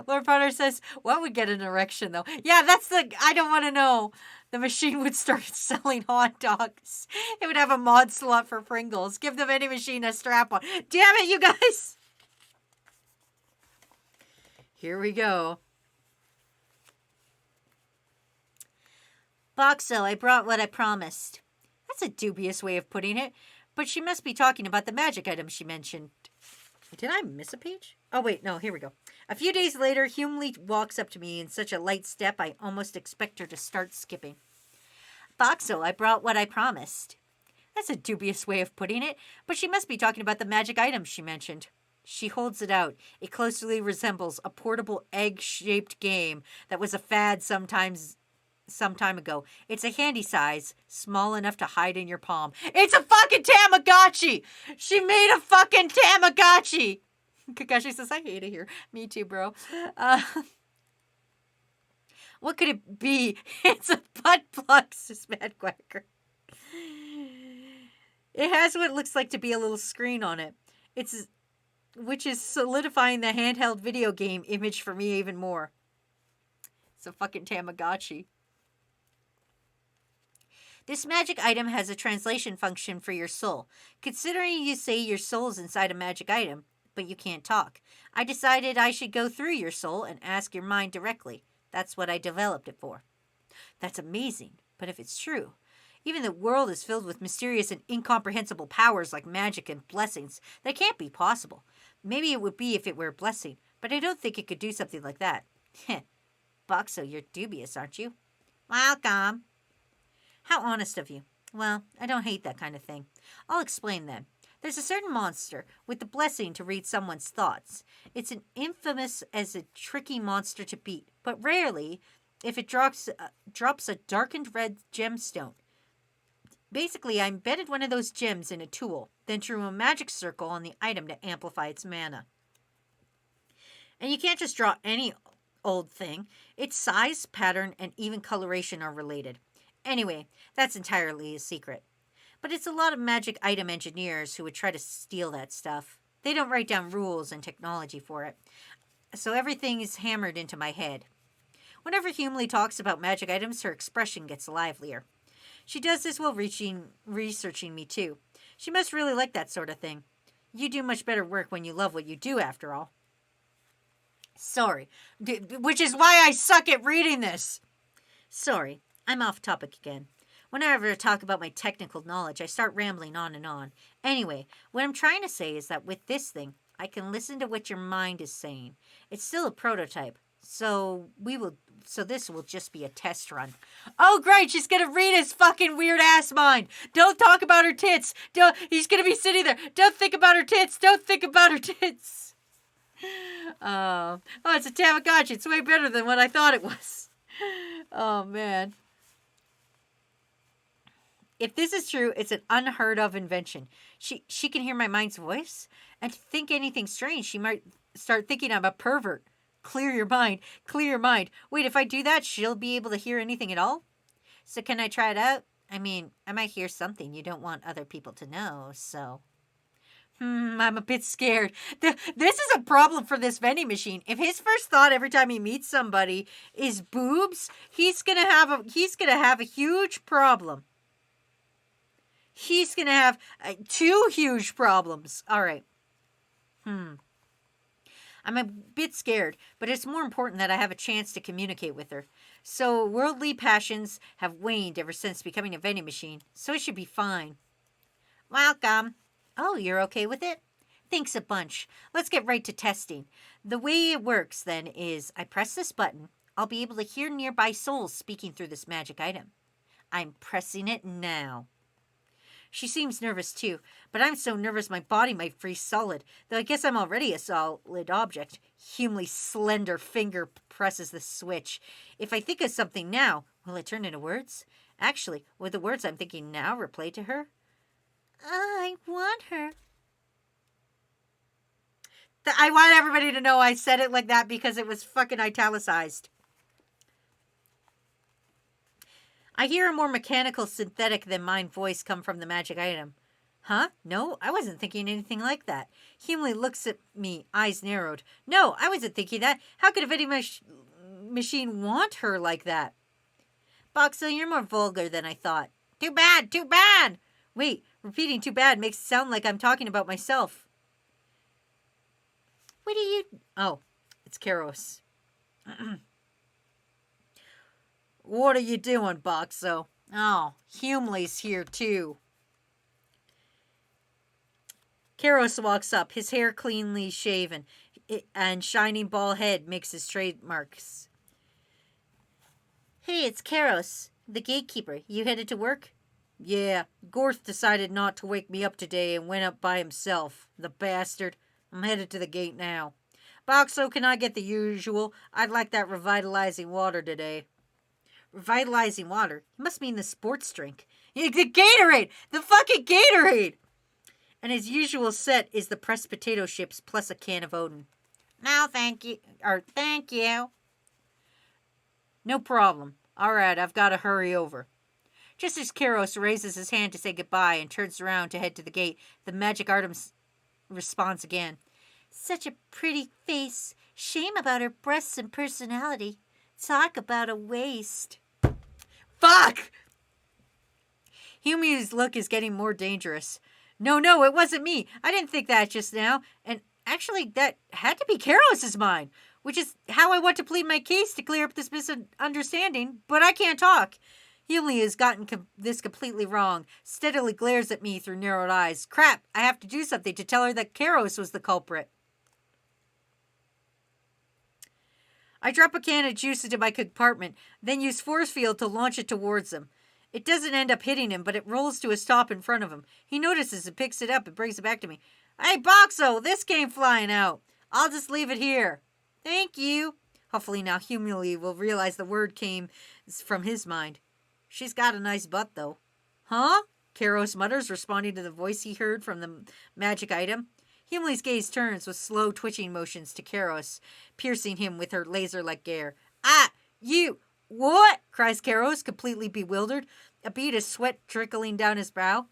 Lord Potter says, what would get an erection, though? Yeah, I don't want to know. The machine would start selling hot dogs. It would have a mod slot for Pringles. Give the vending machine a strap on. Damn it, you guys! Here we go. Boxo, I brought what I promised. That's a dubious way of putting it, but she must be talking about the magic item she mentioned. Did I miss a page? Oh, wait, no, here we go. A few days later, Humley walks up to me in such a light step I almost expect her to start skipping. Boxo, I brought what I promised. That's a dubious way of putting it, but she must be talking about the magic item she mentioned. She holds it out. It closely resembles a portable egg-shaped game that was a fad some time ago. It's a handy size, small enough to hide in your palm. It's a fucking Tamagotchi! She made a fucking Tamagotchi! Kakashi says, I hate it here. Me too, bro. What could it be? It's a butt plug, says Mad Quacker. It has what looks like to be a little screen on it. Which is solidifying the handheld video game image for me even more. It's a fucking Tamagotchi. This magic item has a translation function for your soul. Considering you say your soul's inside a magic item, but you can't talk, I decided I should go through your soul and ask your mind directly. That's what I developed it for. That's amazing, but if it's true, even the world is filled with mysterious and incomprehensible powers like magic and blessings that can't be possible. Maybe it would be if it were a blessing, but I don't think it could do something like that. Heh. Boxo, you're dubious, aren't you? Welcome. How honest of you. Well, I don't hate that kind of thing. I'll explain then. There's a certain monster with the blessing to read someone's thoughts. It's an infamous as a tricky monster to beat, but rarely if it drops a darkened red gemstone. Basically, I embedded one of those gems in a tool, then drew a magic circle on the item to amplify its mana. And you can't just draw any old thing. Its size, pattern, and even coloration are related. Anyway, that's entirely a secret. But it's a lot of magic item engineers who would try to steal that stuff. They don't write down rules and technology for it. So everything is hammered into my head. Whenever Humley talks about magic items, her expression gets livelier. She does this while researching me too. She must really like that sort of thing. You do much better work when you love what you do, after all. Sorry, which is why I suck at reading this. Sorry, I'm off topic again. Whenever I talk about my technical knowledge, I start rambling on and on. Anyway, what I'm trying to say is that with this thing, I can listen to what your mind is saying. It's still a prototype, so this will just be a test run. Oh, great, she's gonna read his fucking weird ass mind. Don't talk about her tits. He's gonna be sitting there. Don't think about her tits. Don't think about her tits. Oh, it's a Tamagotchi. It's way better than what I thought it was. Oh, man. If this is true, it's an unheard of invention. She can hear my mind's voice, and to think anything strange, she might start thinking I'm a pervert. Clear your mind. Clear your mind. Wait, if I do that, she'll be able to hear anything at all? So can I try it out? I mean, I might hear something you don't want other people to know, so... I'm a bit scared. This is a problem for this vending machine. If his first thought every time he meets somebody is boobs, he's gonna have a huge problem. He's gonna have two huge problems. All right. I'm a bit scared, but it's more important that I have a chance to communicate with her. So worldly passions have waned ever since becoming a vending machine, so it should be fine. Welcome. Oh, you're okay with it? Thanks a bunch. Let's get right to testing. The way it works, then, is I press this button. I'll be able to hear nearby souls speaking through this magic item. I'm pressing it now. She seems nervous, too, but I'm so nervous my body might freeze solid, though I guess I'm already a solid object. Humely's slender finger presses the switch. If I think of something now, will it turn into words? Actually, would the words I'm thinking now replay to her? I want her. I want everybody to know I said it like that because it was fucking italicized. I hear a more mechanical, synthetic than mine voice come from the magic item. Huh? No, I wasn't thinking anything like that. Humely looks at me, eyes narrowed. No, I wasn't thinking that. How could a vending machine want her like that? Boxel, you're more vulgar than I thought. Too bad, too bad! Wait, repeating too bad makes it sound like I'm talking about myself. What are you... Oh, it's Keros. What are you doing, Boxo? Oh, Humely's here too. Keros walks up, his hair cleanly shaven, and shining bald head makes his trademarks. Hey, it's Keros, the gatekeeper. You headed to work? Yeah, Gorth decided not to wake me up today and went up by himself. The bastard. I'm headed to the gate now. Boxo, can I get the usual? I'd like that revitalizing water today. Revitalizing water? You must mean the sports drink. The Gatorade! The fucking Gatorade! And his usual set is the pressed potato chips plus a can of Odin. No, thank you. Thank you. No problem. All right, I've got to hurry over. Just as Keros raises his hand to say goodbye and turns around to head to the gate, the magic item responds again. Such a pretty face. Shame about her breasts and personality. Talk about a waste. Fuck! Humely's look is getting more dangerous. No, it wasn't me. I didn't think that just now. And actually, that had to be Keros's mind, which is how I want to plead my case to clear up this misunderstanding, but I can't talk. Humely has gotten this completely wrong, steadily glares at me through narrowed eyes. Crap, I have to do something to tell her that Keros was the culprit. I drop a can of juice into my compartment, then use force field to launch it towards him. It doesn't end up hitting him, but it rolls to a stop in front of him. He notices and picks it up and brings it back to me. Hey, Boxo, this came flying out. I'll just leave it here. Thank you. Hopefully now Humely will realize the word came from his mind. She's got a nice butt, though. Huh? Keros mutters, responding to the voice he heard from the magic item. Humely's gaze turns with slow twitching motions to Keros, piercing him with her laser-like glare. Ah, you... What? Cries Keros, completely bewildered, a bead of sweat trickling down his brow.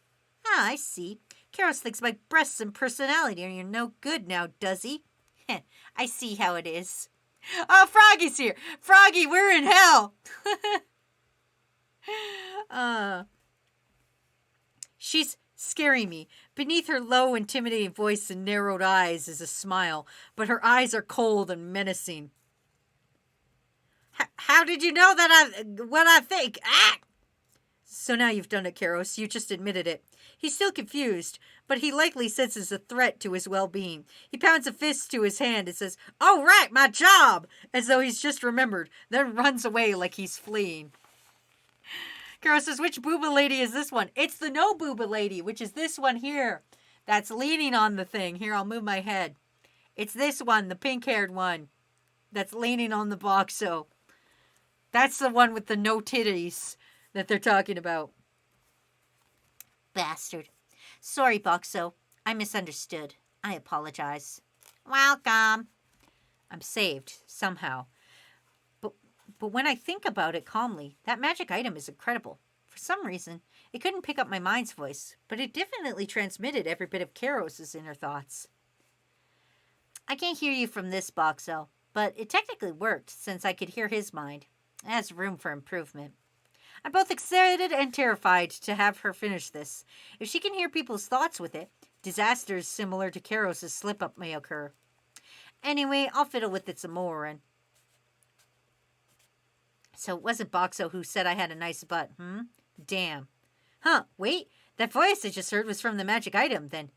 Ah, I see. Keros thinks my breasts and personality are no good now, does he? I see how it is. Oh, Froggy's here! Froggy, we're in hell! She's scaring me. Beneath her low, intimidating voice and narrowed eyes is a smile, but her eyes are cold and menacing. How did you know what I think? Ah! So now you've done it, Keros. You just admitted it. He's still confused, but he likely senses a threat to his well-being. He pounds a fist to his hand and says, "Oh, right, my job!" as though he's just remembered, then runs away like he's fleeing. Keros says, which booba lady is this one? It's the no booba lady, which is this one here. That's leaning on the thing. Here, I'll move my head. It's this one, the pink-haired one. That's leaning on the Boxo. That's the one with the no titties that they're talking about. Bastard. Sorry, Boxo. I misunderstood. I apologize. Welcome. I'm saved somehow. But when I think about it calmly, that magic item is incredible. For some reason, it couldn't pick up my mind's voice, but it definitely transmitted every bit of Karos's inner thoughts. I can't hear you from this Boxo, but it technically worked since I could hear his mind. It has room for improvement. I'm both excited and terrified to have her finish this. If she can hear people's thoughts with it, disasters similar to Karos's slip-up may occur. Anyway, I'll fiddle with it some more and... So it wasn't Boxo who said I had a nice butt, Damn. Huh, wait, that voice I just heard was from the magic item, then.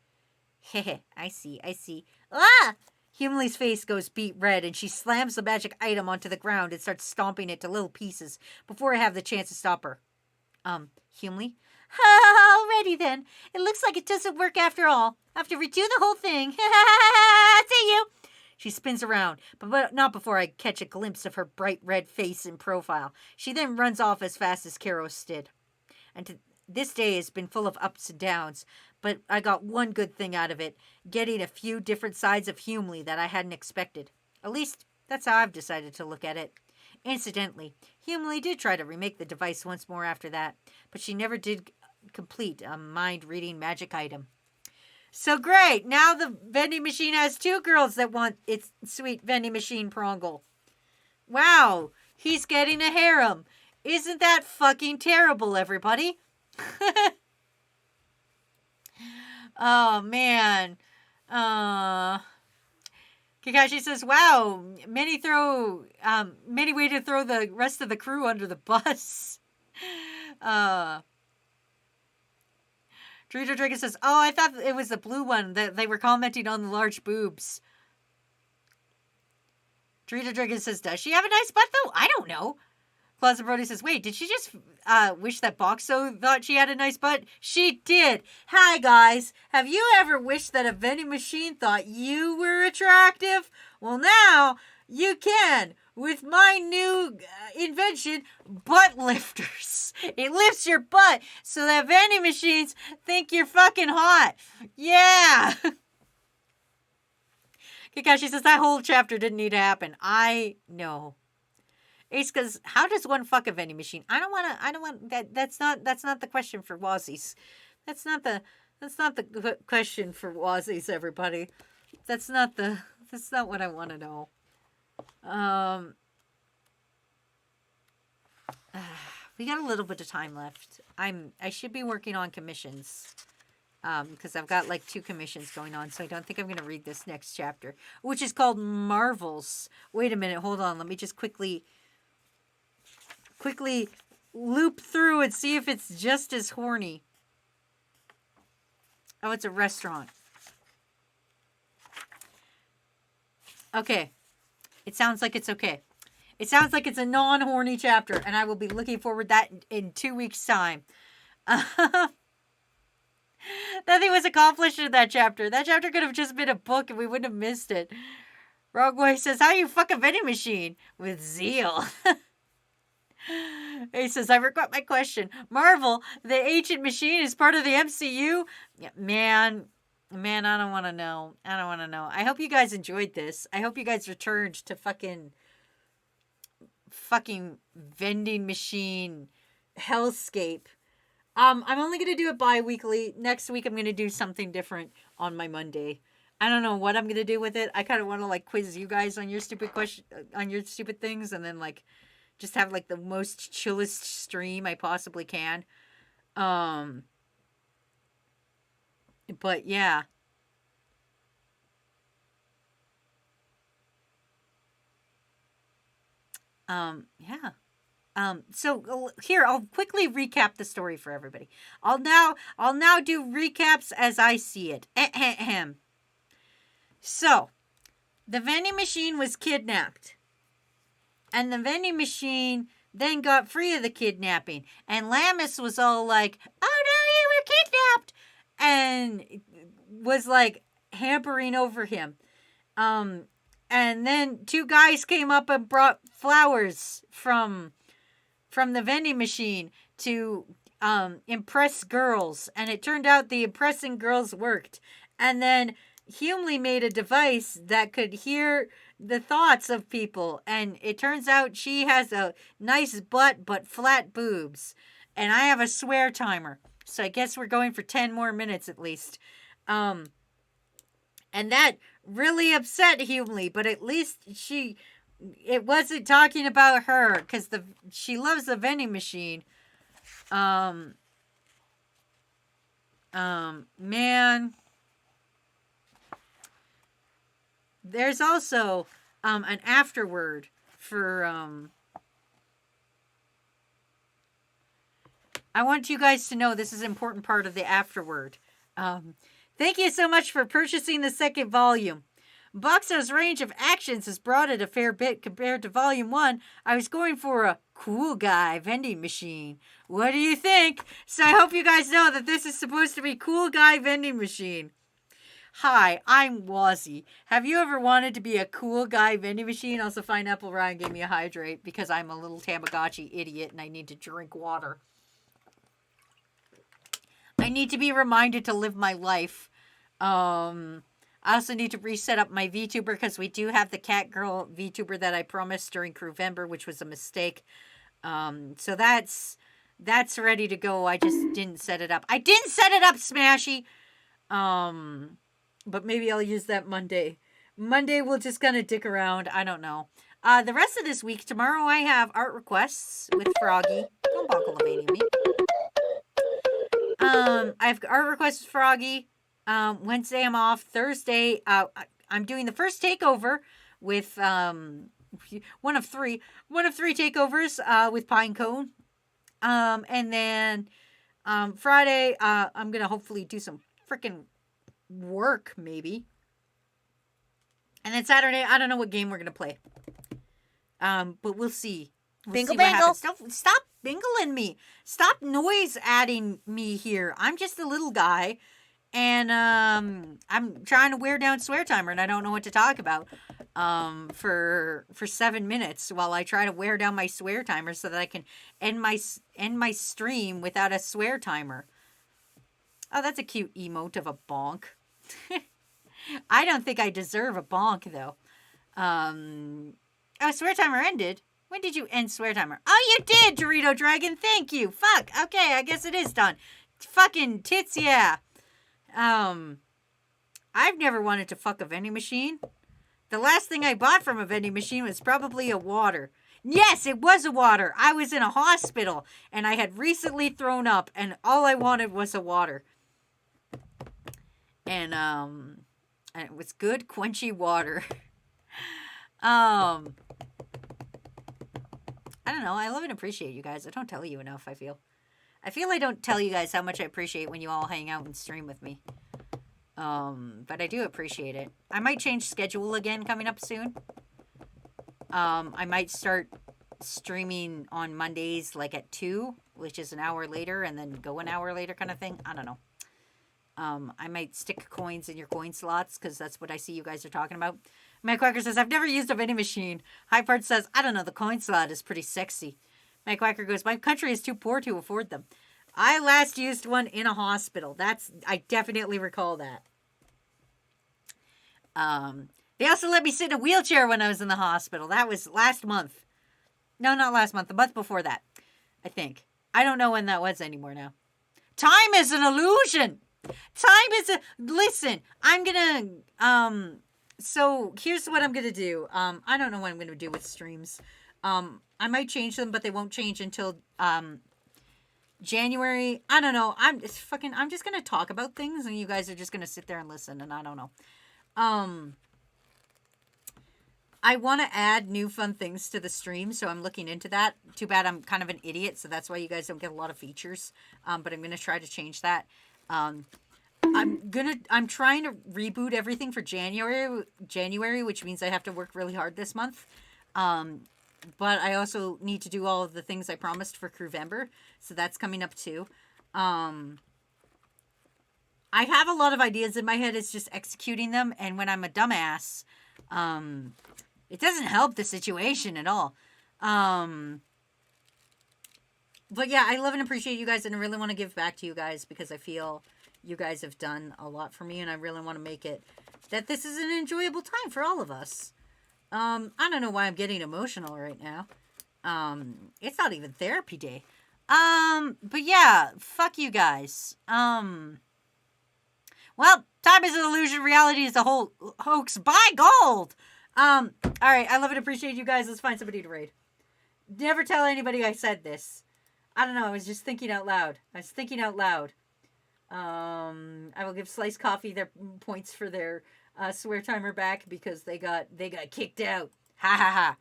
Heh, I see. Ah! Humley's face goes beet red, and she slams the magic item onto the ground and starts stomping it to little pieces before I have the chance to stop her. Humley? Alrighty then. It looks like it doesn't work after all. I have to redo the whole thing. See you! She spins around, but not before I catch a glimpse of her bright red face in profile. She then runs off as fast as Karos did. And this day has been full of ups and downs, but I got one good thing out of it, getting a few different sides of Humley that I hadn't expected. At least, that's how I've decided to look at it. Incidentally, Humley did try to remake the device once more after that, but she never did complete a mind-reading magic item. So great! Now the vending machine has 2 girls that want its sweet vending machine prongle. Wow! He's getting a harem! Isn't that fucking terrible, everybody? Oh, man. Kakashi says, wow, many way to throw the rest of the crew under the bus. Dorito Dragon says, oh, I thought it was the blue one, that they were commenting on the large boobs. Dorito Dragon says, does she have a nice butt, though? I don't know. Closet Brody says, wait, did she just wish that Boxo thought she had a nice butt? She did. Hi, guys. Have you ever wished that a vending machine thought you were attractive? Well, now you can with my new invention, butt lifters. It lifts your butt so that vending machines think you're fucking hot. Yeah. Kakashi says, that whole chapter didn't need to happen. I know. Ace goes, how does one fuck a vending machine? I don't want that. That's not the question for Wazzies. That's not the question for Wazzies, everybody. That's not what I want to know. We got a little bit of time left. I should be working on commissions. Because I've got like 2 commissions going on, so I don't think I'm going to read this next chapter, which is called Marvels. Wait a minute, hold on. Let me just quickly loop through and see if it's just as horny. Oh, it's a restaurant. Okay. It sounds like it's okay. It sounds like it's a non-horny chapter, and I will be looking forward to that in 2 weeks' time. Nothing was accomplished in that chapter. That chapter could have just been a book and we wouldn't have missed it. Wrongway says, how do you fuck a vending machine? With zeal. He says, I regret my question. Marvel, the ancient machine is part of the MCU? Yeah, man, I don't want to know. I hope you guys enjoyed this. I hope you guys returned to fucking vending machine hellscape. I'm only going to do it bi-weekly. Next week, I'm going to do something different on my Monday. I don't know what I'm going to do with it. I kind of want to, like, quiz you guys on your stupid things, and then, like, just have, like, the most chillest stream I possibly can. But, yeah. Yeah. So here, I'll quickly recap the story for everybody. I'll now do recaps as I see it. Ahem. So, the vending machine was kidnapped. And the vending machine then got free of the kidnapping. And Lamus was all like, oh no, you were kidnapped! And was like hampering over him. And then 2 guys came up and brought flowers from the vending machine to impress girls. And it turned out the impressing girls worked. And then Humley made a device that could hear the thoughts of people. And it turns out she has a nice butt but flat boobs. And I have a swear timer. So I guess we're going for 10 more minutes at least. And that really upset Humley, but at least it wasn't talking about her because she loves the vending machine. Man, there's also an afterword for I want you guys to know this is an important part of the afterword. Thank you so much for purchasing the second volume. Boxo's range of actions has broadened a fair bit compared to Volume 1. I was going for a cool guy vending machine. What do you think? So I hope you guys know that this is supposed to be cool guy vending machine. Hi, I'm Wazzy. Have you ever wanted to be a cool guy vending machine? Also, Pineapple Ryan gave me a hydrate because I'm a little Tamagotchi idiot and I need to drink water. I need to be reminded to live my life. I also need to reset up my VTuber because we do have the Cat Girl VTuber that I promised during Crewvember, which was a mistake. So that's ready to go. I just didn't set it up. I didn't set it up, Smashy! But maybe I'll use that Monday. Monday we'll just kind of dick around. I don't know. The rest of this week, tomorrow I have art requests with Froggy. Don't buckle the baby me. I have art requests with Froggy. Wednesday I'm off. Thursday, I'm doing the first takeover with one of three takeovers with Pinecone. And then Friday, I'm gonna hopefully do some freaking work maybe. And then Saturday, I don't know what game we're gonna play. But we'll see. Bingle bangle. Stop bingling me. Stop noise adding me here. I'm just a little guy. And I'm trying to wear down Swear Timer, and I don't know what to talk about for 7 minutes while I try to wear down my Swear Timer so that I can end my stream without a Swear Timer. Oh, that's a cute emote of a bonk. I don't think I deserve a bonk though. Oh, Swear Timer ended. When did you end Swear Timer? Oh, you did, Dorito Dragon. Thank you. Fuck. Okay, I guess it is done. Fucking tits, yeah. I've never wanted to fuck a vending machine. The last thing I bought from a vending machine was probably a water. Yes, it was a water. I was in a hospital and I had recently thrown up and all I wanted was a water. And it was good, quenchy water. I don't know. I love and appreciate you guys. I don't tell you enough, I feel I don't tell you guys how much I appreciate when you all hang out and stream with me. But I do appreciate it. I might change schedule again coming up soon. I might start streaming on Mondays like at 2, which is an hour later, and then go an hour later kind of thing. I don't know. I might stick coins in your coin slots because that's what I see you guys are talking about. Matt Quacker says, I've never used a vending machine. High Part says, I don't know, the coin slot is pretty sexy. Matt Quacker goes, my country is too poor to afford them. I last used one in a hospital. I definitely recall that. They also let me sit in a wheelchair when I was in the hospital. That was last month. No, not last month. The month before that, I think. I don't know when that was anymore now. Time is an illusion. Listen, I'm gonna, so here's what I'm gonna do. I don't know what I'm gonna do with streams. I might change them, but they won't change until, January. I don't know. I'm just gonna talk about things and you guys are just gonna sit there and listen, and I don't know. I want to add new fun things to the stream, so I'm looking into that. Too bad I'm kind of an idiot, so that's why you guys don't get a lot of features. But I'm gonna try to change that. I'm trying to reboot everything for January, which means I have to work really hard this month. But I also need to do all of the things I promised for Crewvember, so that's coming up too. I have a lot of ideas in my head. It's just executing them, and when I'm a dumbass, it doesn't help the situation at all. But yeah, I love and appreciate you guys, and I really want to give back to you guys because I feel you guys have done a lot for me, and I really want to make it that this is an enjoyable time for all of us. I don't know why I'm getting emotional right now. It's not even therapy day. But yeah, fuck you guys. Well, time is an illusion. Reality is a whole hoax. Buy gold. All right. I love and appreciate you guys. Let's find somebody to raid. Never tell anybody I said this. I don't know. I was just thinking out loud. I will give Slice Coffee their points for their swear timer back because they got kicked out. Ha ha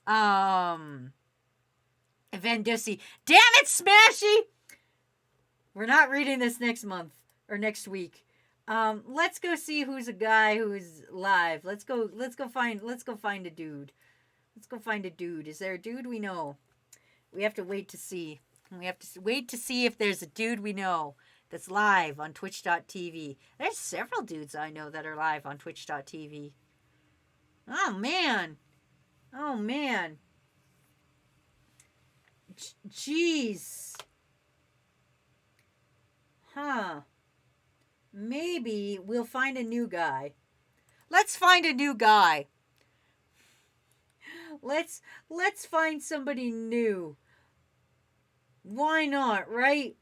ha. Van Dussy. Damn it, Smashy! We're not reading this next month or next week. Let's go see who's a guy who's live. Let's go find a dude. Let's go find a dude. Is there a dude we know? We have to wait to see. We have to wait to see if there's a dude we know that's live on twitch.tv. There's several dudes I know that are live on twitch.tv. Oh man. Jeez. Huh. Maybe we'll find a new guy. Let's find a new guy. Let's find somebody new. Why not, right?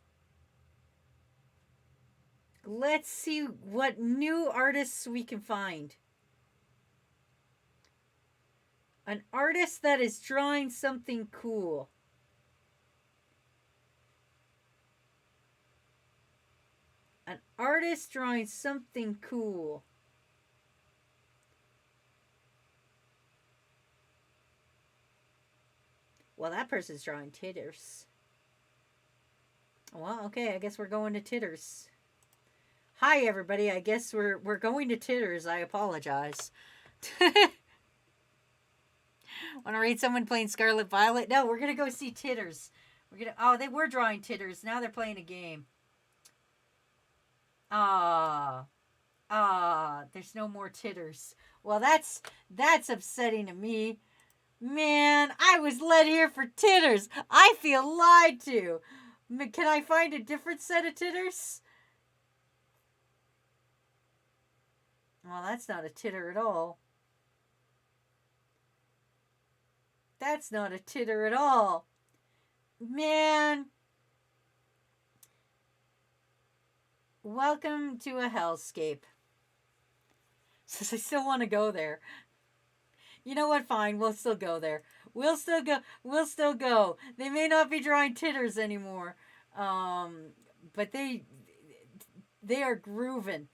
Let's see what new artists we can find. An artist that is drawing something cool. An artist drawing something cool. Well, that person's drawing titters. Well, okay, I guess we're going to titters. Hi, everybody. I guess we're going to titters. I apologize. Want to read someone playing Scarlet Violet? No, we're gonna go see titters. They were drawing titters. Now they're playing a game. There's no more titters. Well, that's upsetting to me. Man, I was led here for titters. I feel lied to. Can I find a different set of titters? Well, that's not a titter at all. That's not a titter at all. Man. Welcome to a hellscape. Says I still want to go there. You know what? Fine. We'll still go there. We'll still go. They may not be drawing titters anymore. But they are grooving.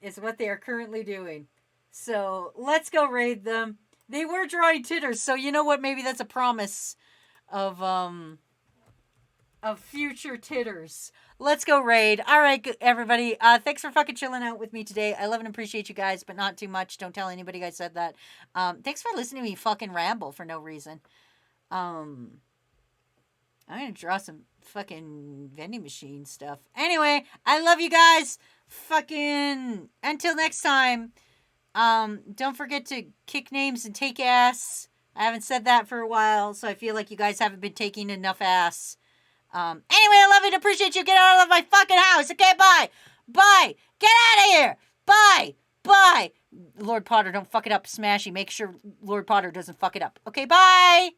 Is what they are currently doing. So let's go raid them. They were drawing titters, so you know what? Maybe that's a promise of future titters. Let's go raid. All right, everybody. Thanks for fucking chilling out with me today. I love and appreciate you guys, but not too much. Don't tell anybody I said that. Thanks for listening to me fucking ramble for no reason. I'm gonna draw some fucking vending machine stuff. Anyway, I love you guys. Fucking until next time. Don't forget to kick names and take ass. I haven't said that for a while, so I feel like you guys haven't been taking enough ass. Anyway, I love and appreciate you. Get out of my fucking house. Okay, bye. Bye. Get out of here. Bye. Bye. Lord Potter, don't fuck it up. Smashy. Make sure Lord Potter doesn't fuck it up. Okay, bye.